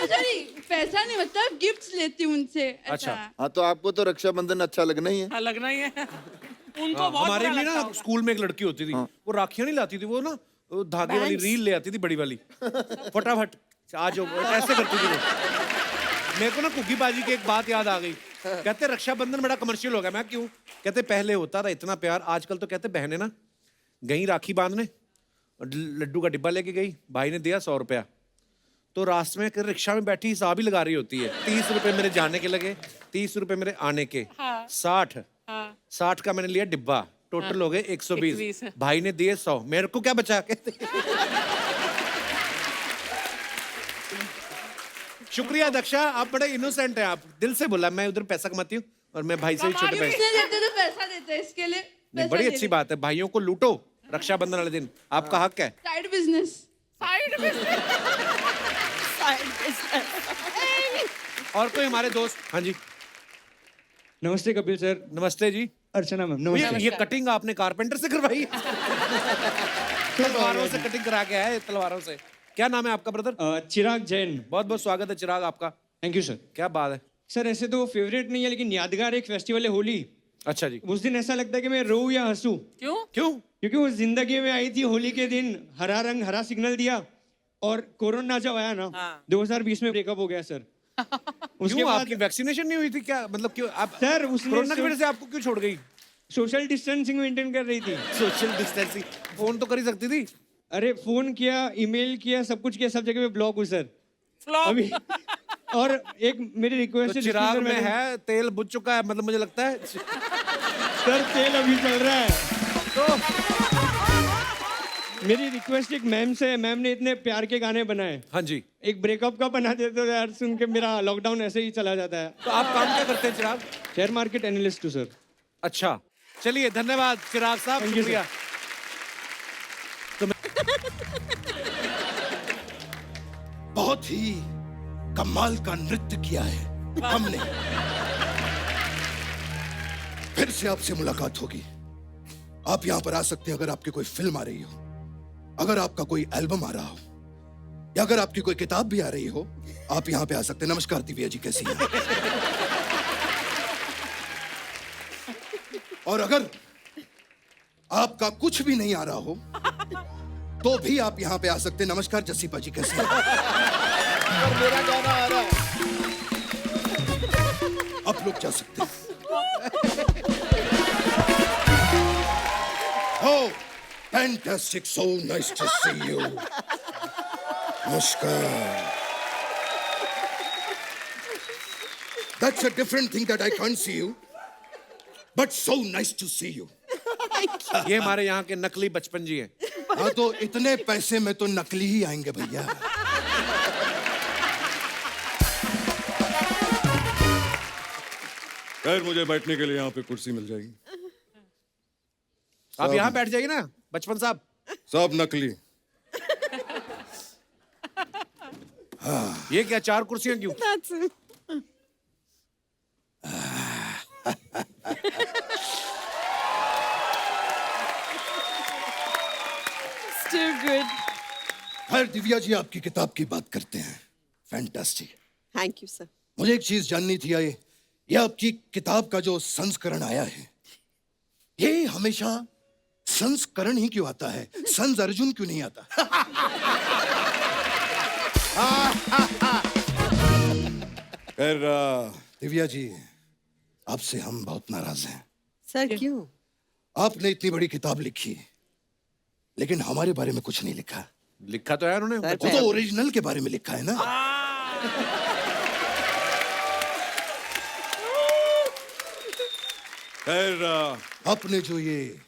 सॉरी पैसा नहीं, मतलब गिफ्ट्स लेती हूँ उनसे। अच्छा। हाँ, तो आपको तो रक्षाबंधन अच्छा लगना ही है। हाँ, लगना ही है। उनको हाँ, बहुत हमारे बुरा भी लगता ना होगा। स्कूल में एक लड़की होती थी, वो राखियां नहीं लाती थी, वो ना वो धागे वाली रील ले आती थी बड़ी वाली, फटाफट आज ऐसे करती थी वो। मेरे को ना कुकी बाजी की एक बात याद आ गई। कहते रक्षाबंधन बड़ा कमर्शियल हो गया। मैं क्यों? कहते पहले होता था इतना प्यार, आजकल तो कहते बहनें ना गई राखी बांधने, लड्डू का डिब्बा लेके गई, भाई ने दिया 100 रुपया, तो रास्ते में रिक्शा में बैठी हिसाब ही लगा रही होती है। 30 रुपए मेरे जाने के लगे, 30 रुपए मेरे आने के, 60 का मैंने लिया डिब्बा, टोटल हो गए 120। भाई ने दिए 100, मेरे को क्या बचा? कहते शुक्रिया दक्षा, आप बड़े इनोसेंट हैं, आप दिल से बोला। मैं उधर पैसा कमाती हूँ और मैं भाई से भी छोटे पैसे। देते तो पैसा देते हैं, इसके लिए नहीं, बड़ी अच्छी बात है, भाइयों को लूटो रक्षाबंधन वाले दिन, आपका हक है। Side business. और कोई हमारे दोस्त? हाँ जी। नमस्ते कपिल सर। नमस्ते जी। अर्चना मैम। ये कटिंग आपने कारपेंटर से करवाई? तलवारों से कटिंग करा के आए, तलवारों से। क्या नाम है आपका ब्रदर? चिराग जैन। बहुत बहुत स्वागत है चिराग आपका। Thank you sir. क्या बात है सर, ऐसे तो फेवरेट नहीं है, लेकिन यादगार एक फेस्टिवल है होली। अच्छा जी। उस दिन ऐसा लगता है कि मैं रोऊं या हंसूं। क्यों? क्यों? क्योंकि वो जिंदगी में आई थी होली के दिन, हरा रंग हरा सिग्नल दिया, और कोरोना जब आया ना 2020 में ब्रेकअप हो गया सर। क्यों? आपकी वैक्सीनेशन नहीं हुई थी क्या? मतलब क्यों आप सर उसने कोरोना की वजह से आपको क्यों छोड़ गई? सोशल डिस्टेंसिंग मेंटेन कर रही थी। सोशल डिस्टेंसिंग फोन तो कर ही सकती थी। अरे फोन किया, ईमेल किया, सब कुछ किया, सब जगह पे ब्लॉक हूँ सर अभी। और एक मेरी रिक्वेस्ट तो चिराग में है तेल बुझ चुका है, मतलब मुझे लगता है सर तेल अभी चल रहा है। तो मेरी रिक्वेस्ट एक मैम से है, मैम ने इतने प्यार के गाने बनाए। हाँ जी। एक ब्रेकअप का बना देते तो यार, सुन के मेरा लॉकडाउन ऐसे ही चला जाता है। तो आप काम क्या करते हैं चिराग? शेयर मार्केट एनालिस्ट हूँ सर। अच्छा, चलिए धन्यवाद चिराग साहब, शुक्रिया। बहुत ही कमाल का नृत्य किया है हमने। फिर से आपसे मुलाकात होगी। आप यहां पर आ सकते हैं अगर आपकी कोई फिल्म आ रही हो, अगर आपका कोई एल्बम आ रहा हो, या अगर आपकी कोई किताब भी आ रही हो, आप यहाँ पे आ सकते हैं। नमस्कार दिव्या जी, कैसी हैं? और अगर आपका कुछ भी नहीं आ रहा हो तो भी आप यहाँ पे आ सकते हैं। नमस्कार जस्सी पाजी, कैसे हैं? और मेरा गाना आ रहा है। आप लोग जा सकते हैं। Oh, fantastic, so nice to see you. Namaskar. That's a different thing that I can't see you, but so nice to see you. ये हमारे यहाँ के नकली बचपन जी हैं। हाँ, तो इतने पैसे में तो नकली ही आएंगे भैया। खैर, मुझे बैठने के लिए यहाँ पे कुर्सी मिल जाएगी। आप यहाँ बैठ जाइए ना बचपन साहब। सब नकली। ये क्या 4 कुर्सियां क्यों? Still good. खैर दिव्या जी, आपकी किताब की बात करते हैं। फैंटास्टिक। Thank you sir. मुझे एक चीज जाननी थी, ये आपकी किताब का जो संस्करण आया है, ये हमेशा संस्करण ही क्यों आता है? संस अर्जुन क्यों नहीं आता? खैर दिव्या जी, आपसे हम बहुत नाराज हैं। सर क्यों? आपने इतनी बड़ी किताब लिखी लेकिन हमारे बारे में कुछ नहीं लिखा। लिखा तो है उन्होंने। वो तो ओरिजिनल के बारे में लिखा है ना। खैर, आपने जो ये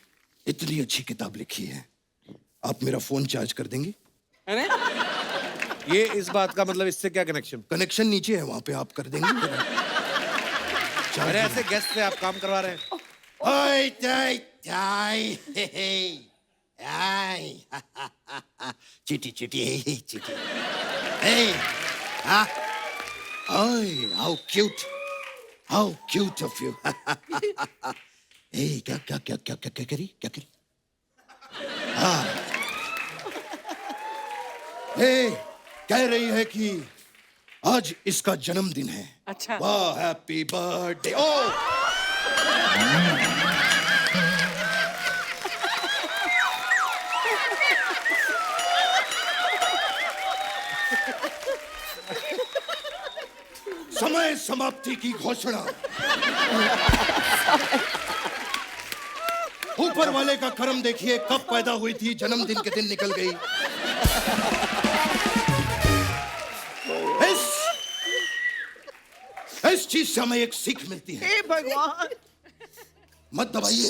इतनी अच्छी किताब लिखी है, आप मेरा फोन चार्ज कर देंगे? अरे ये इस बात का मतलब इससे क्या कनेक्शन? कनेक्शन नीचे है, वहां पे आप कर देंगे। अरे ऐसे गेस्ट से आप काम करवा रहे हैं। ओए टाई टाई, चिटी चिटी चिटी, हाउ क्यूट ऑफ यू। क्या क्या क्या क्या क्या क्या करी, क्या करी? कह रही है कि आज इसका जन्मदिन है। अच्छा। वाह, हैप्पी बर्थडे। ओ समय समाप्ति की घोषणा। ऊपर वाले का कर्म देखिए, कब पैदा हुई थी, जन्मदिन के दिन निकल गई। इस चीज से हमें एक सीख मिलती है। हे भगवान। मत दबाइए।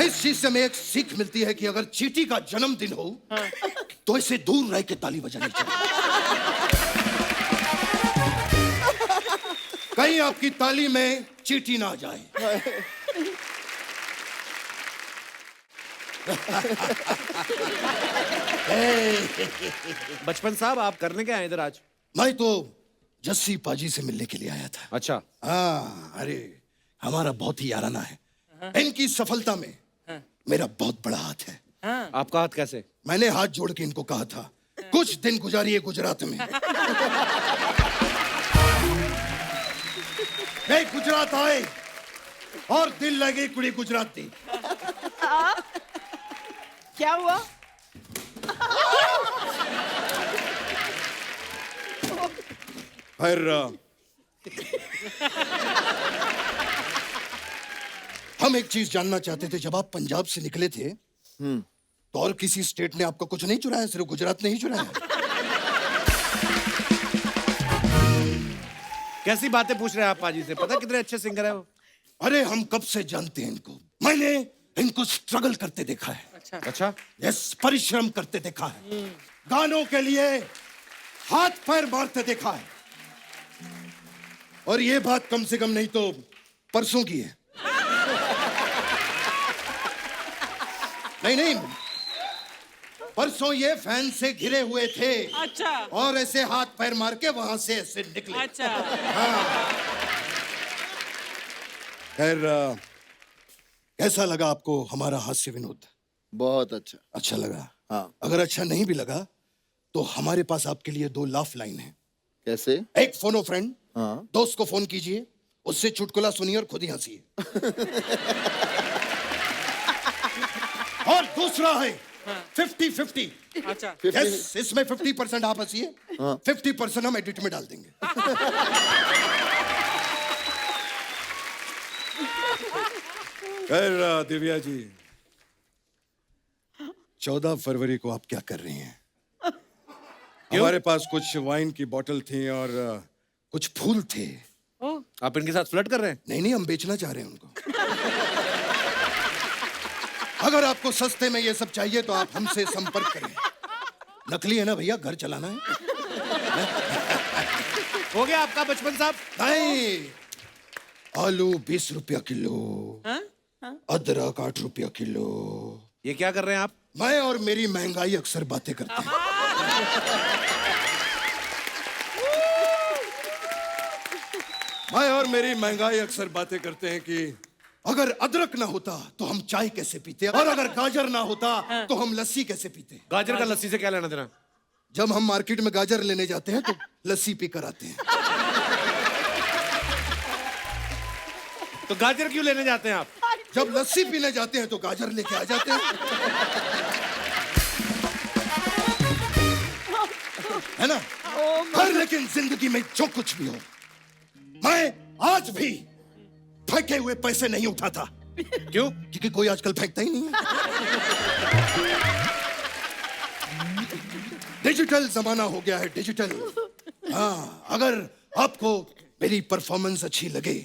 इस चीज से हमें एक सीख मिलती है कि अगर चींटी का जन्मदिन हो तो इसे दूर रह के ताली बजानी चाहिए। कहीं आपकी ताली में चींटी ना आ जाए। बचपन साहब, आप करने क्या आए इधर आज? मैं तो जस्सी पाजी से मिलने के लिए आया था। अच्छा। हाँ, अरे हमारा बहुत ही याराना है। इनकी सफलता में मेरा बहुत बड़ा हाथ है। आपका हाथ कैसे? मैंने हाथ जोड़ के इनको कहा था, कुछ दिन गुजारिए गुजरात में। वे गुजरात आए और दिल लगी कुड़ी गुजराती। क्या हुआ? फिर हम एक चीज जानना चाहते थे, जब आप पंजाब से निकले थे तो और किसी स्टेट ने आपका कुछ नहीं चुराया? सिर्फ गुजरात ने ही चुराया? कैसी बातें पूछ रहे हैं आप पाजी से? पता कितने अच्छे सिंगर है वो। अरे हम कब से जानते हैं इनको। मैंने इनको स्ट्रगल करते देखा है। अच्छा। यस, परिश्रम करते देखा है। गानों के लिए हाथ पैर मारते देखा है। और ये बात कम से कम नहीं तो परसों की है। नहीं नहीं, परसों ये फैन से घिरे हुए थे। अच्छा। और ऐसे हाथ पैर मार के वहां से ऐसे निकले। अच्छा। खैर, कैसा लगा आपको हमारा हास्य विनोद? बहुत अच्छा। अच्छा लगा। हाँ। अगर अच्छा नहीं भी लगा तो हमारे पास आपके लिए 2 लाफ लाइन है। कैसे? एक फोनो फ्रेंड, हाँ। दोस्त को फोन कीजिए, उससे चुटकुला सुनिए और खुद ही हंसिए। और दूसरा है 50-50। अच्छा। यस, इसमें 50% आप हंसिए, हाँ। 50% हम एडिट में डाल देंगे। खैर दिव्या जी, 14 फरवरी को आप क्या कर रही हैं? हमारे पास कुछ वाइन की बोतल थी और कुछ फूल थे। आप इनके साथ फ्लर्ट कर रहे हैं? नहीं, हम बेचना चाह रहे हैं उनको। अगर आपको सस्ते में ये सब चाहिए तो आप हमसे संपर्क करें। नकली है ना भैया, घर चलाना है। हो गया आपका बचपन साहब? नहीं, आलू 20 रुपया किलो, अदरक 8 रुपया किलो। ये क्या कर रहे हैं आप? मैं और मेरी महंगाई अक्सर बातें करते हैं। मैं और मेरी महंगाई अक्सर बातें करते हैं कि अगर अदरक ना होता तो हम चाय कैसे पीते, और अगर गाजर ना होता तो हम लस्सी कैसे पीते। गाजर का लस्सी से क्या लेना देना? जब हम मार्केट में गाजर लेने जाते हैं तो लस्सी पी कर आते हैं। तो गाजर क्यों लेने जाते हैं आप? जब लस्सी पीने जाते हैं तो गाजर लेके आ जाते हैं, है ना? पर लेकिन जिंदगी में जो कुछ भी हो, मैं आज भी फेंके हुए पैसे नहीं उठाता। क्यों? क्योंकि कोई आजकल फेंकता ही नहीं है। डिजिटल जमाना हो गया है, डिजिटल। हाँ, अगर आपको मेरी परफॉर्मेंस अच्छी लगे,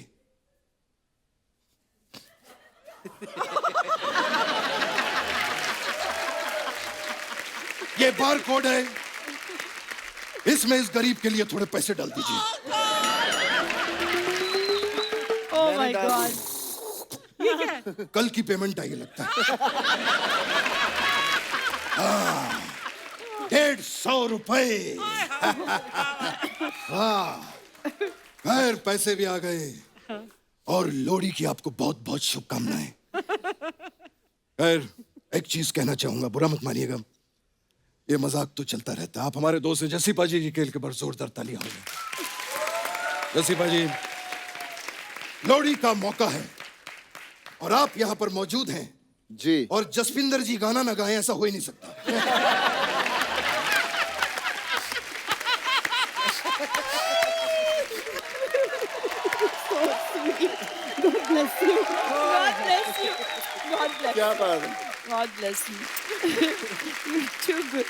ये बार कोड है, इसमें इस गरीब के लिए थोड़े पैसे डाल दीजिए। Oh my God. कल की पेमेंट आई लगता है। 150 रुपए। खैर, पैसे भी आ गए और लोहड़ी की आपको बहुत बहुत शुभकामनाएं। खैर, एक चीज कहना चाहूंगा, बुरा मत मानिएगा, ये मजाक तो चलता रहता है। आप हमारे दोस्त हैं जसी पाजी जी के लिए जोरदार तालियां होंगी। जसी पाजी, लोहड़ी का मौका है और आप यहाँ पर मौजूद हैं जी, और जसपिंदर जी गाना ना गाएं, ऐसा हो ही नहीं सकता। God bless you. God bless you. God bless क्या you. बात है? God bless you. You're too good.